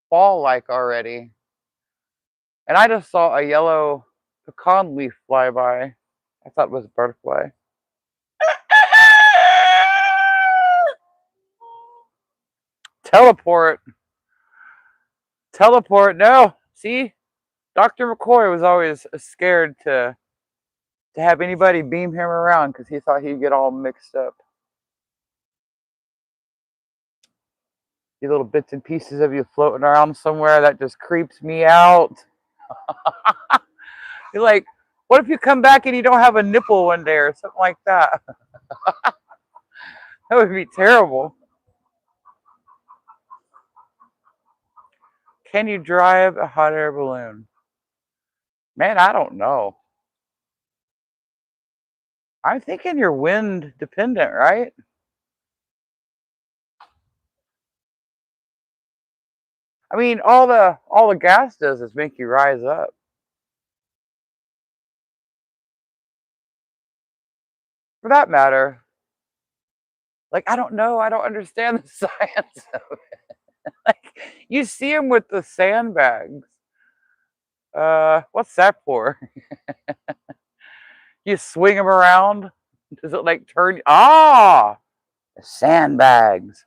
fall like already. And I just saw a yellow pecan leaf fly by. I thought it was a butterfly. Teleport. Teleport. No. See? Dr. McCoy was always scared to have anybody beam him around because he thought he'd get all mixed up. These little bits and pieces of you floating around somewhere, that just creeps me out. You're like, what if you come back and you don't have a nipple one day or something like that? That would be terrible. Can you drive a hot air balloon? Man, I don't know. I'm thinking you're wind dependent, right? I mean, all the gas does is make you rise up. For that matter, like I don't know, I don't understand the science of it. Like you see them with the sandbags. What's that for? You swing them around. Does it like turn? Ah, sandbags.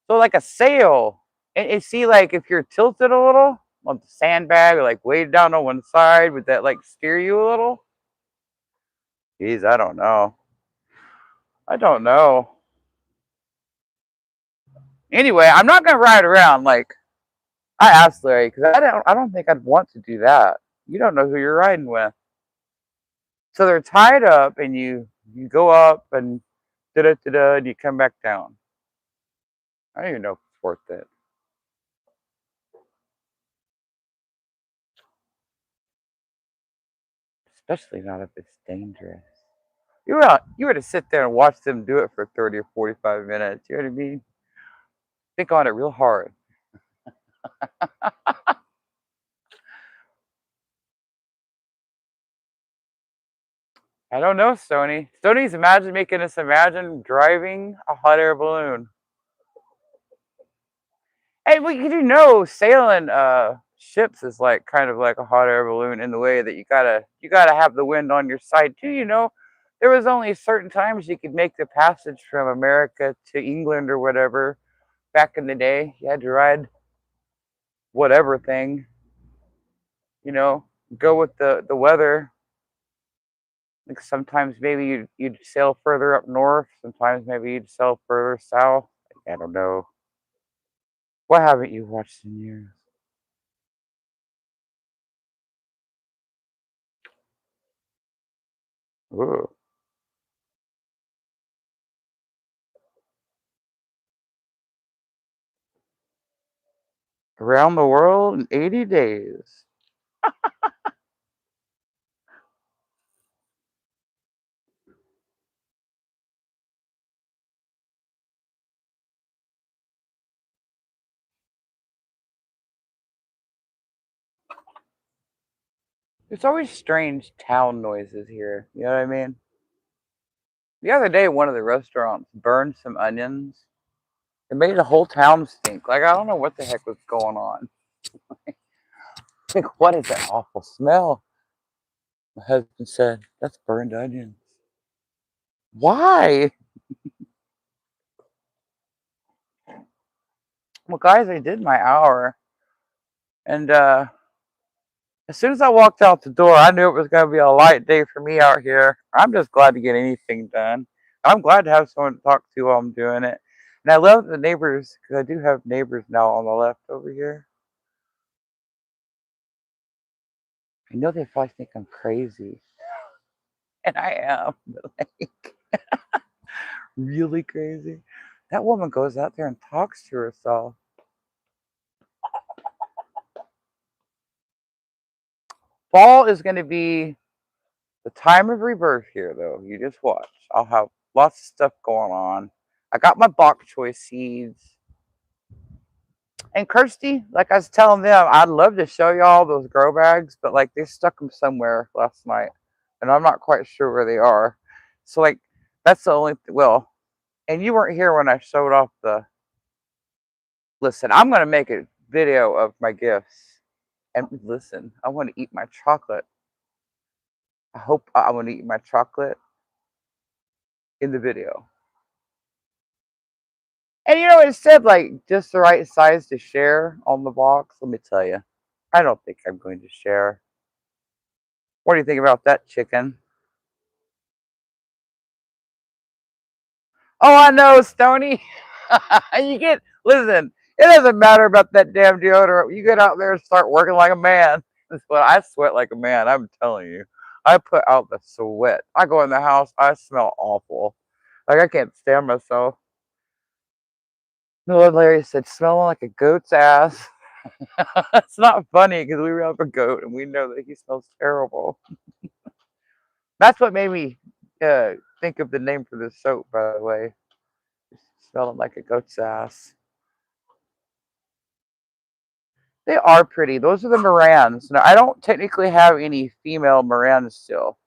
So like a sail. And see, like if you're tilted a little on the sandbag, or like weighed down on one side, would that like steer you a little? Geez, I don't know. I don't know. Anyway, I'm not gonna ride around like I asked Larry because I don't think I'd want to do that. You don't know who you're riding with. So they're tied up and you go up and da da da da and you come back down. I don't even know if it's worth it. especially not if it's dangerous. You were to sit there and watch them do it for 30 or 45 minutes. You know what I mean? Think on it real hard. I don't know, Stony. Stony's imagine making us imagine driving a hot air balloon. Hey, well, you do know sailing ships is like kind of like a hot air balloon in the way that you gotta have the wind on your side too. There was only certain times you could make the passage from America to England or whatever back in the day. You had to ride whatever thing, you know, go with the weather. Like sometimes maybe you'd sail further up north. Sometimes maybe you'd sail further south. I don't know. What haven't you watched in years? Ooh. Around the world in 80 days. There's always strange town noises here. You know what I mean? The other day, one of the restaurants burned some onions. It made the whole town stink. Like, I don't know what the heck was going on. Like, what is that awful smell? My husband said, that's burned onions. Why? Well, guys, I did my hour. And as soon as I walked out the door, I knew it was going to be a light day for me out here. I'm just glad to get anything done. I'm glad to have someone to talk to while I'm doing it. And I love the neighbors because I do have neighbors now on the left over here. I know they probably think I'm crazy, and I am, but like really crazy. That woman goes out there and talks to herself. Fall is going to be the time of rebirth here, though. You just watch. I'll have lots of stuff going on. I got my bok choy seeds. And Kirsty, like I was telling them, I'd love to show y'all those grow bags, but like they stuck them somewhere last night, and I'm not quite sure where they are. So like that's the only well, and you weren't here when I showed off the. Listen, I'm gonna make a video of my gifts, and listen, I want to eat my chocolate. I hope I want to eat my chocolate in the video. And it said like just the right size to share on the box. Let me tell you, I don't think I'm going to share. What do you think about that, chicken? Oh, I know, Stony. Listen, it doesn't matter about that damn deodorant. You get out there and start working like a man. That's what I sweat like a man. I'm telling you. I put out the sweat. I go in the house, I smell awful. Like I can't stand myself. The Lord Larry said, smelling like a goat's ass. It's not funny because we have a goat and we know that he smells terrible. That's what made me think of the name for this soap, by the way. Smelling like a goat's ass. They are pretty. Those are the Morans. Now, I don't technically have any female Morans still,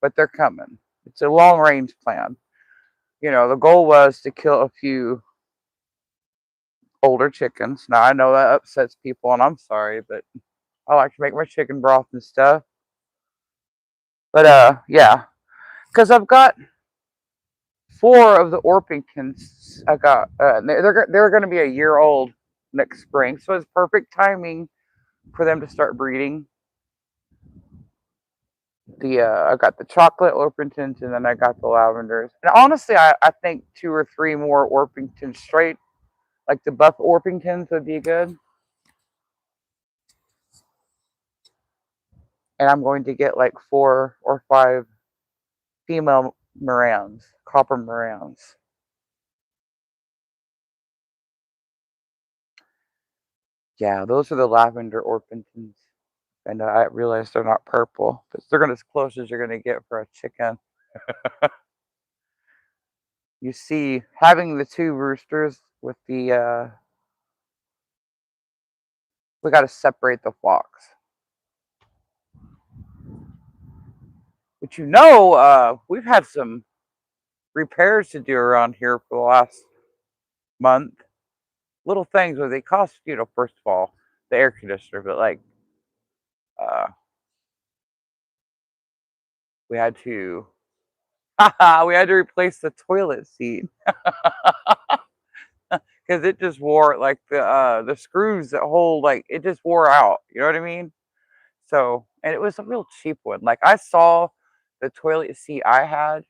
but they're coming. It's a long range plan. The goal was to kill a few older chickens. Now, I know that upsets people, and I'm sorry, but I like to make my chicken broth and stuff. But, yeah, because I've got four of the Orpingtons. I got, they're going to be a year old next spring, so it's perfect timing for them to start breeding. I got the chocolate Orpingtons and then I got the lavenders. And honestly, I think two or three more Orpingtons straight, like the buff Orpingtons would be good. And I'm going to get like 4 or 5 female Morans, copper Morans. Yeah, those are the lavender Orpingtons. And I realized they're not purple, but they're as close as you're gonna get for a chicken. You see, having the two roosters with the we got to separate the flocks. But we've had some repairs to do around here for the last month. Little things where they cost, first of all, the air conditioner, but like uh, we had to, we had to replace the toilet seat because it just wore like the screws that hold like it just wore out. You know what I mean? So, and it was a real cheap one. Like I saw the toilet seat I had,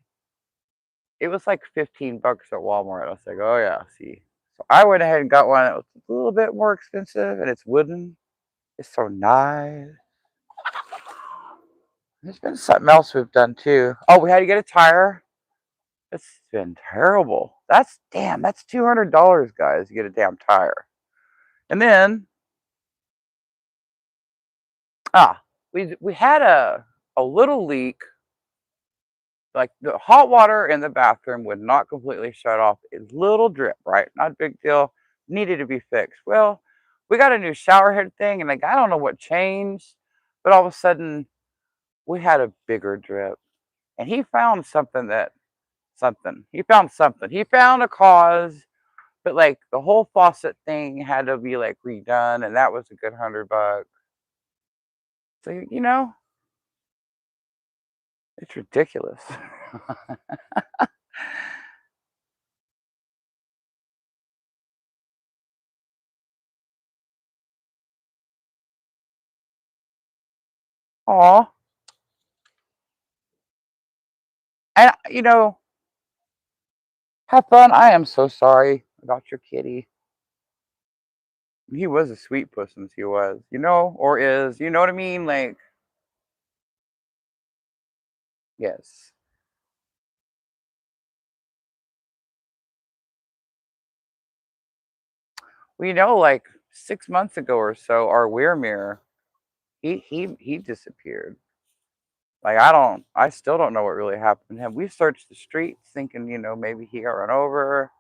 it was like $15 at Walmart. I was like, oh yeah, see. So I went ahead and got one that was a little bit more expensive, and it's wooden. It's so nice. There's been something else we've done too. Oh, we had to get a tire. It's been terrible. That's $200, guys, to get a damn tire. And then ah, we had a little leak. Like the hot water in the bathroom would not completely shut off. A little drip, right? Not a big deal. Needed to be fixed. Well, we got a new shower head thing, and like I don't know what changed, but all of a sudden we had a bigger drip. And he found something. He found something. He found a cause, but like the whole faucet thing had to be like redone, and that was a good $100. So it's ridiculous. Aw. And have fun. I am so sorry about your kitty. He was a sweet pussins, he was, or is, you know what I mean? Like, yes. Well, like 6 months ago or so, our Weirmere, he disappeared. Like I still don't know what really happened to him. We searched the streets thinking, maybe he got run over.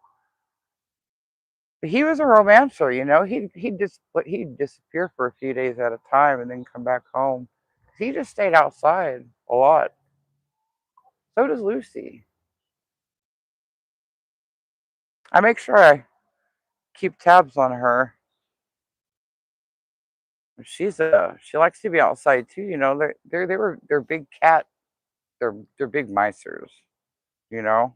But he was a romancer, he'd disappear for a few days at a time and then come back home. He just stayed outside a lot. So does Lucy. I make sure I keep tabs on her. She likes to be outside too. They're big cat. They're big micers. You know.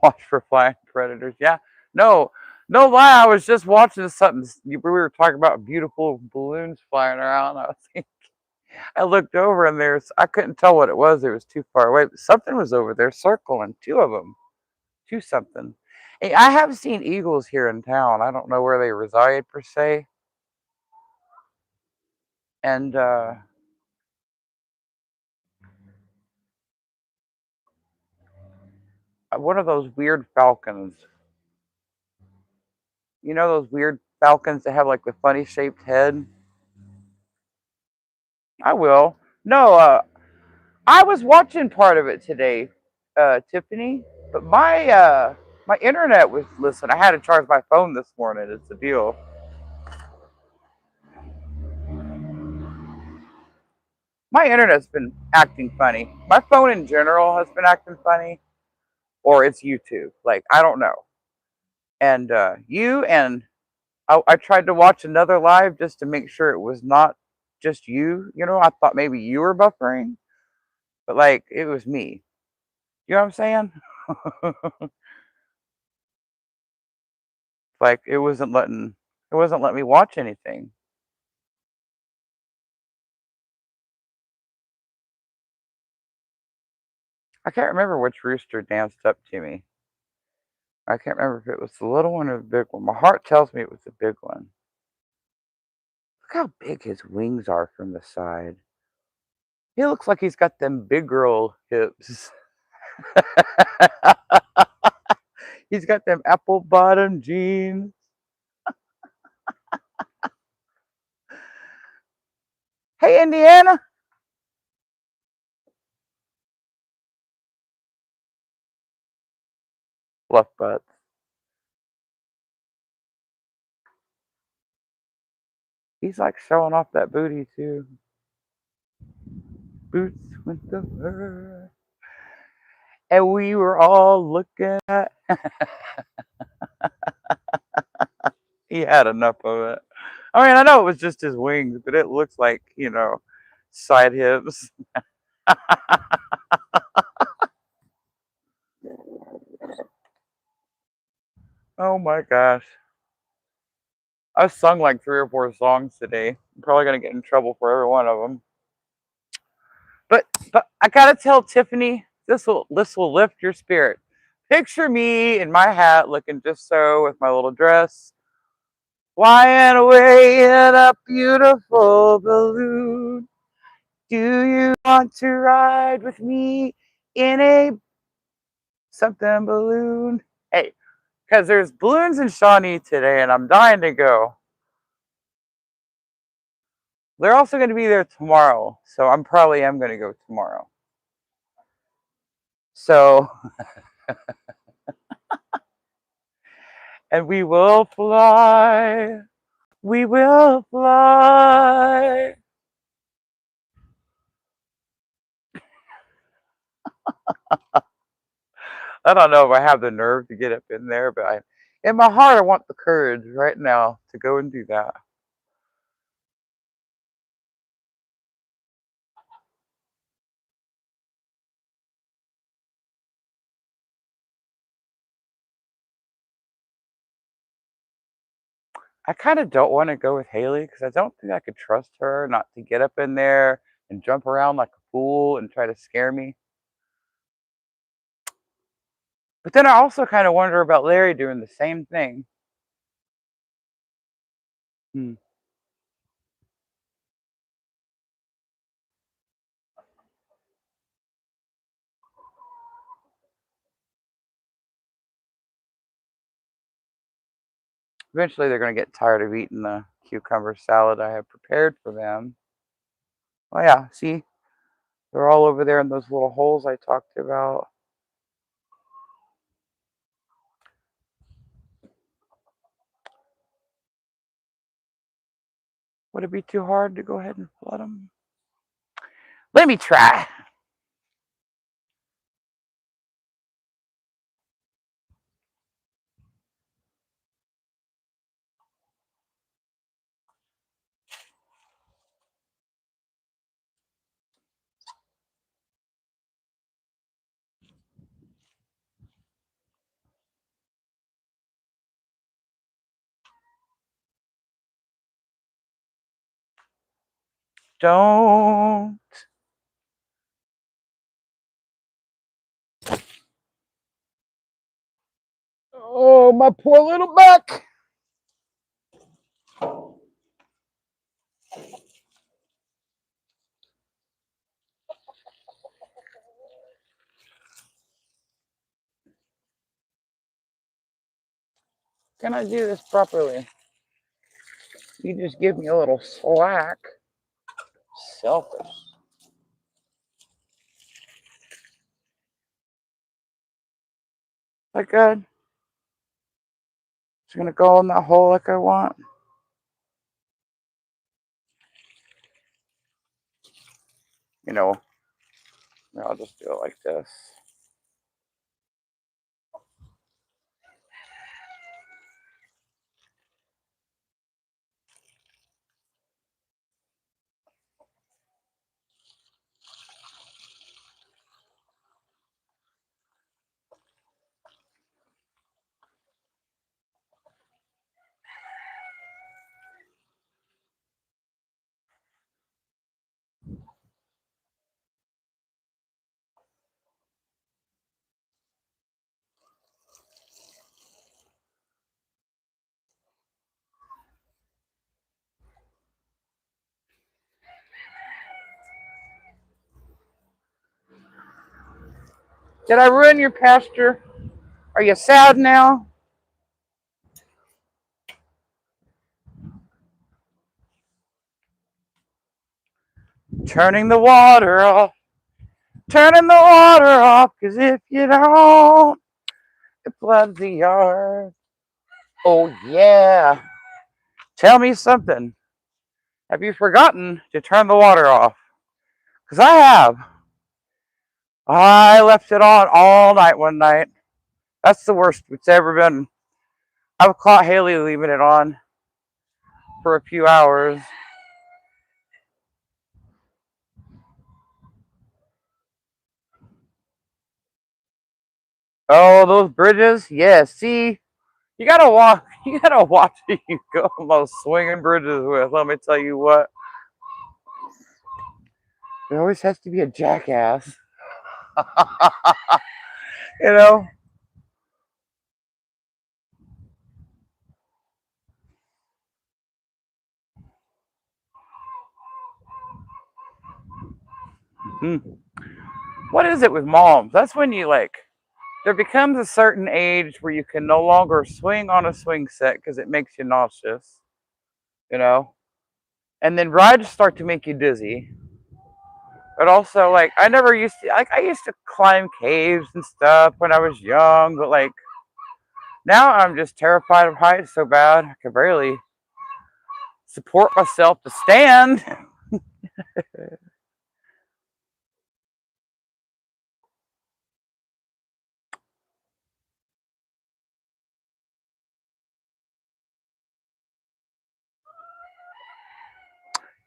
Watch for flying predators. Yeah. No, no lie. I was just watching something. We were talking about beautiful balloons flying around. I looked over and I couldn't tell what it was. It was too far away. But something was over there circling. Two of them. Two something. Hey, I have seen eagles here in town. I don't know where they reside per se. And one of those weird falcons. You know those weird falcons that have like the funny shaped head? I will. No, I was watching part of it today, Tiffany, but my internet was listen, I had to charge my phone this morning. It's the deal. My internet's been acting funny. My phone in general has been acting funny, or it's YouTube. Like I don't know. And I tried to watch another live just to make sure it was not just you. I thought maybe you were buffering, but like it was me. You know what I'm saying? Like it wasn't letting me watch anything. I can't remember which rooster danced up to me. I can't remember if it was the little one or the big one. My heart tells me it was the big one. Look how big his wings are from the side. He looks like he's got them big girl hips. He's got them apple bottom jeans. Hey, Indiana. Fluff butts. He's like showing off that booty too. Boots with the fur. And we were all looking at. He had enough of it. I mean, I know it was just his wings, but it looks like, side hips. Oh my gosh. I've sung like 3 or 4 songs today. I'm probably gonna get in trouble for every one of them. But I gotta tell Tiffany, this will lift your spirit. Picture me in my hat, looking just so with my little dress, flying away in a beautiful balloon. Do you want to ride with me in a something balloon? Hey, because there's balloons in Shawnee today, and I'm dying to go. They're also going to be there tomorrow, so I'm probably am going to go tomorrow. So, and we will fly. We will fly. I don't know if I have the nerve to get up in there, but in my heart, I want the courage right now to go and do that. I kind of don't want to go with Haley because I don't think I could trust her not to get up in there and jump around like a fool and try to scare me. But then I also kind of wonder about Larry doing the same thing. Hmm. Eventually, they're going to get tired of eating the cucumber salad I have prepared for them. Oh, yeah, see? They're all over there in those little holes I talked about. Would it be too hard to go ahead and flood them? Let me try. Don't. Oh, my poor little back. Can I do this properly? You just give me a little slack. Selfish. That good? It's gonna go in that hole like I want. You know, I'll just do it like this. Did I ruin your pasture? Are you sad now? Turning the water off. Turning the water off. Cause if you don't, it floods the yard. Oh, yeah. Tell me something. Have you forgotten to turn the water off? Because I have. I left it on all night one night. That's the worst it's ever been. I've caught Haley leaving it on for a few hours. Oh, those bridges? Yeah, see, you gotta walk. You gotta watch who you go those swinging bridges with. Let me tell you what. There always has to be a jackass. you know. Hmm. What is it with moms? That's when you like. There becomes a certain age where you can no longer swing on a swing set because it makes you nauseous. You know. And then rides start to make you dizzy. But also, like, I never used to, like, I used to climb caves and stuff when I was young, but, like, now I'm just terrified of heights so bad, I can barely support myself to stand.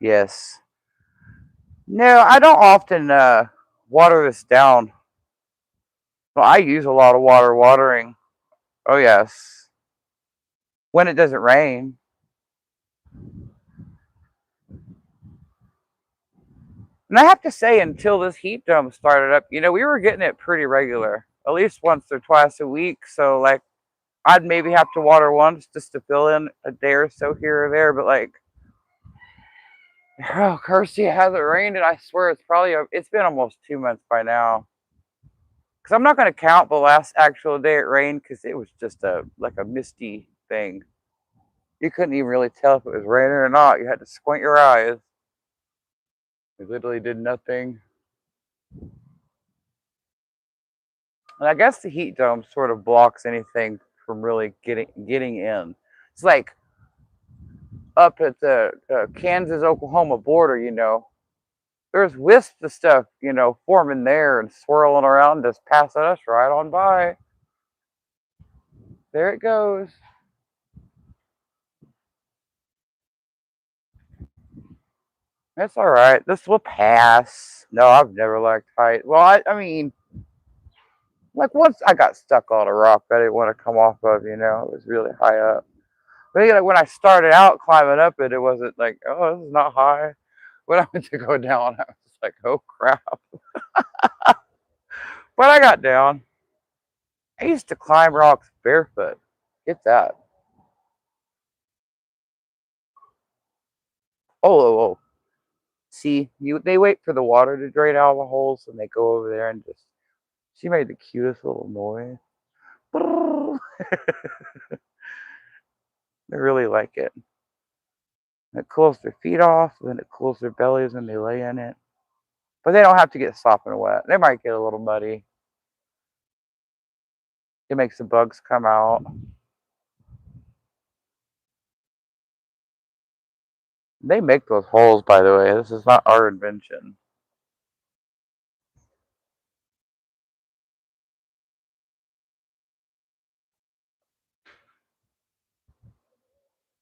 Yes. No, I don't often water this down. Well, I use a lot of water watering. Oh, yes. When it doesn't rain. And I have to say, until this heat dome started up, we were getting it pretty regular, at least once or twice a week. So, like, I'd maybe have to water once just to fill in a day or so here or there. But, like, oh, Kirsty, it hasn't rained, and I swear it's been almost 2 months by now. Because I'm not going to count the last actual day it rained because it was just like a misty thing. You couldn't even really tell if it was raining or not. You had to squint your eyes. It literally did nothing. And I guess the heat dome sort of blocks anything from really getting in. It's like up at the Kansas Oklahoma border. There's wisps of stuff, forming there and swirling around, just passing us right on by. There it goes. That's all right. This will pass. No, I've never liked height. Well, I mean, like once I got stuck on a rock I didn't want to come off of, it was really high up. But like when I started out climbing up it, it wasn't like, oh, this is not high. When I went to go down, I was like, oh crap. But I got down. I used to climb rocks barefoot. Get that. Oh. See, they wait for the water to drain out of the holes and they go over there and just. She made the cutest little noise. They really like it. It cools their feet off, and then it cools their bellies when they lay in it. But they don't have to get sopping wet. They might get a little muddy. It makes the bugs come out. They make those holes, by the way. This is not our invention.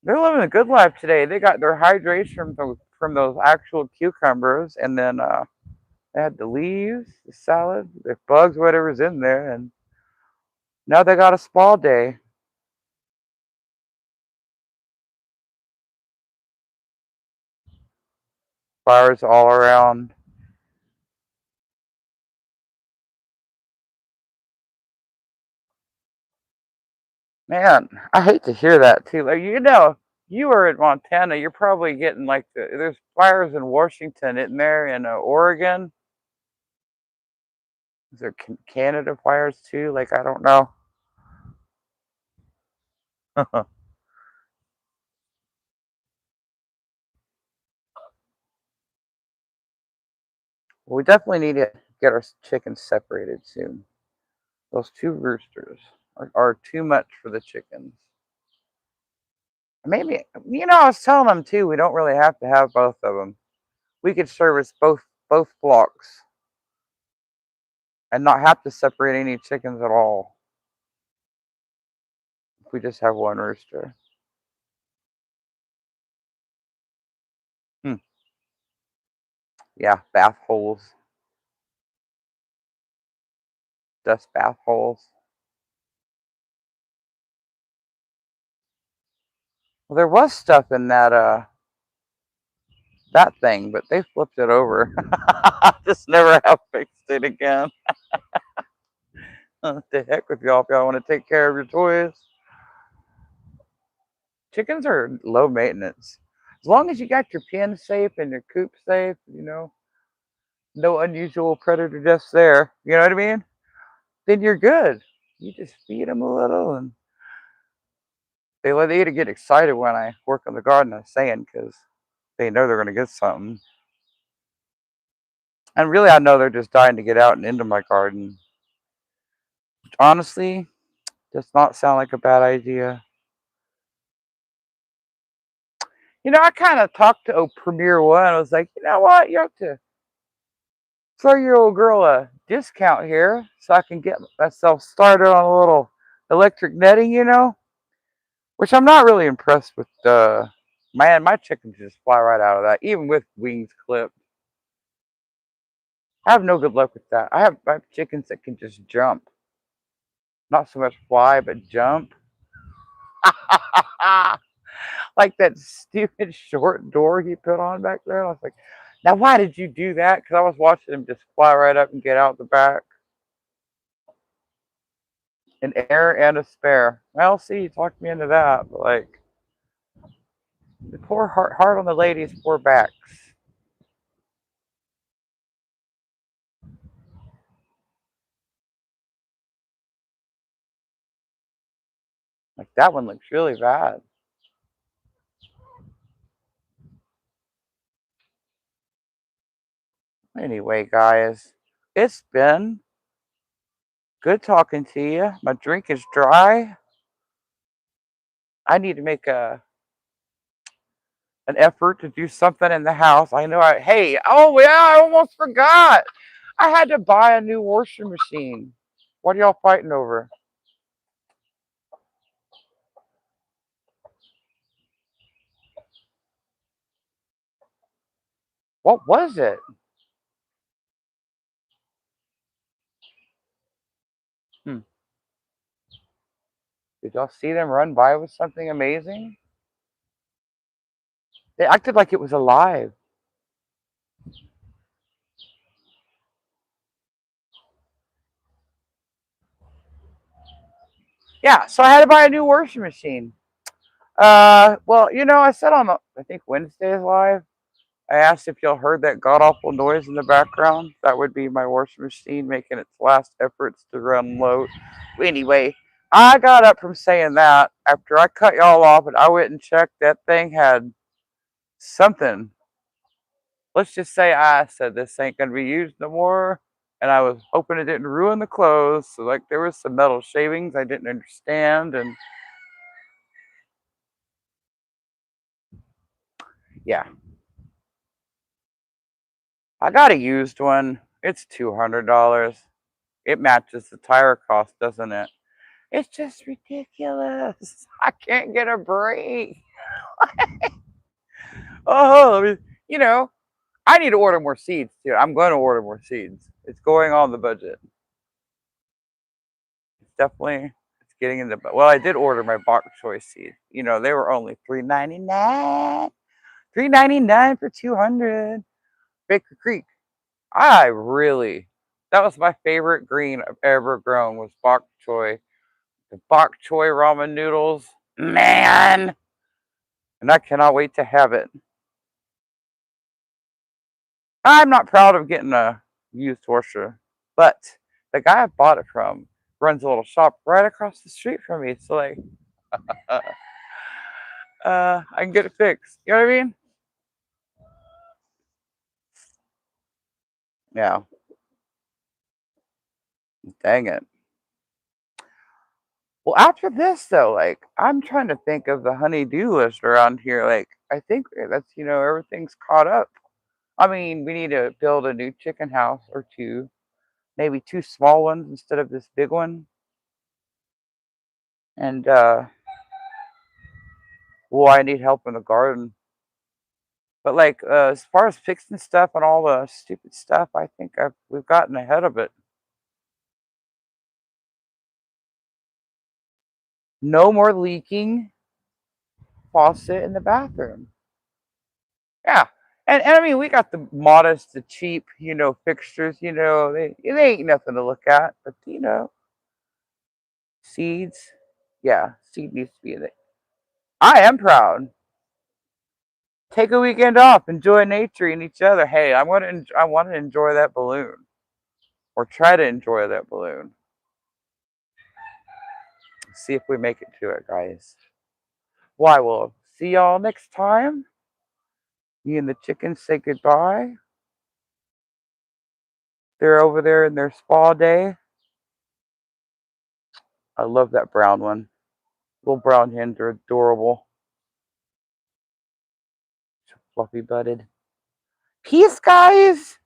They're living a good life today. They got their hydration from those actual cucumbers, and then they had the leaves, the salad, the bugs, whatever's in there, and now they got a spa day. Fires all around. Man, I hate to hear that too. Like, you are in Montana. You're probably getting like there's fires in Washington, isn't there? In Oregon. Is there Canada fires too? Like, I don't know. We definitely need to get our chickens separated soon. Those two roosters are too much for the chickens. Maybe, I was telling them too, we don't really have to have both of them. We could service both flocks and not have to separate any chickens at all if we just have one rooster. Hmm. Yeah, bath holes, dust bath holes. Well, there was stuff in that thing, but they flipped it over. Just never have fixed it again. The heck with y'all if y'all want to take care of your toys. Chickens are low maintenance. As long as you got your pen safe and your coop safe, no unusual predator deaths there. You know what I mean? Then you're good. You just feed them a little, and they either get excited when I work on the garden, I'm saying, because they know they're going to get something. And really, I know they're just dying to get out and into my garden. Which honestly does not sound like a bad idea. I kind of talked to Premier One. I was like, you know what? You have to throw your old girl a discount here so I can get myself started on a little electric netting. Which I'm not really impressed with. Man, my chickens just fly right out of that, even with wings clipped. I have no good luck with that. I have chickens that can just jump. Not so much fly, but jump. Like that stupid short door he put on back there. And I was like, now why did you do that? Because I was watching him just fly right up and get out the back. An heir and a spare. Well, see, he talked me into that. But like, the poor heart on the ladies' poor backs. Like, that one looks really bad. Anyway, guys, it's been good talking to you. My drink is dry. I need to make an effort to do something in the house. I know hey, oh yeah, I almost forgot. I had to buy a new washing machine. What are y'all fighting over? What was it? Hmm. Did y'all see them run by with something amazing? They acted like it was alive. Yeah, so I had to buy a new washing machine. Well, I said on I think Wednesday's live. I asked if y'all heard that god awful noise in the background. That would be my washing machine making its last efforts to run low. Anyway, I got up from saying that after I cut y'all off and I went and checked. That thing had something. Let's just say I said this ain't gonna be used no more. And I was hoping it didn't ruin the clothes. So like there was some metal shavings I didn't understand, and yeah. I got a used one. It's $200. It matches the tire cost, doesn't it? It's just ridiculous. I can't get a break. Oh, I need to order more seeds too. I'm going to order more seeds. It's going on the budget. It's definitely it's getting in the well. I did order my bok choy seeds. They were only $3.99. $3.99 for 200. Baker Creek. That was my favorite green I've ever grown was bok choy. The bok choy ramen noodles, man, and I cannot wait to have it. I'm not proud of getting a used washer, but the guy I bought it from runs a little shop right across the street from me. So like, uh, I can get it fixed. You know what I mean? Yeah. Dang it. Well, after this though, like I'm trying to think of the honey-do list around here. Like I think that's everything's caught up. I mean, we need to build a new chicken house or two, maybe two small ones instead of this big one. And well, I need help in the garden. But like as far as fixing stuff and all the stupid stuff, I think we've gotten ahead of it. No more leaking faucet in the bathroom. Yeah. And I mean, we got the modest, the cheap, fixtures, they ain't nothing to look at, but seeds, yeah, seed needs to be in it. I am proud. Take a weekend off, enjoy nature and each other. Hey, I want to enjoy that balloon or try to enjoy that balloon. See if we make it to it, guys. Why, we'll see y'all next time. Me and the chickens say goodbye. They're over there in their spa day. I love that brown one. Little brown hens are adorable. Fluffy butted. Peace, guys.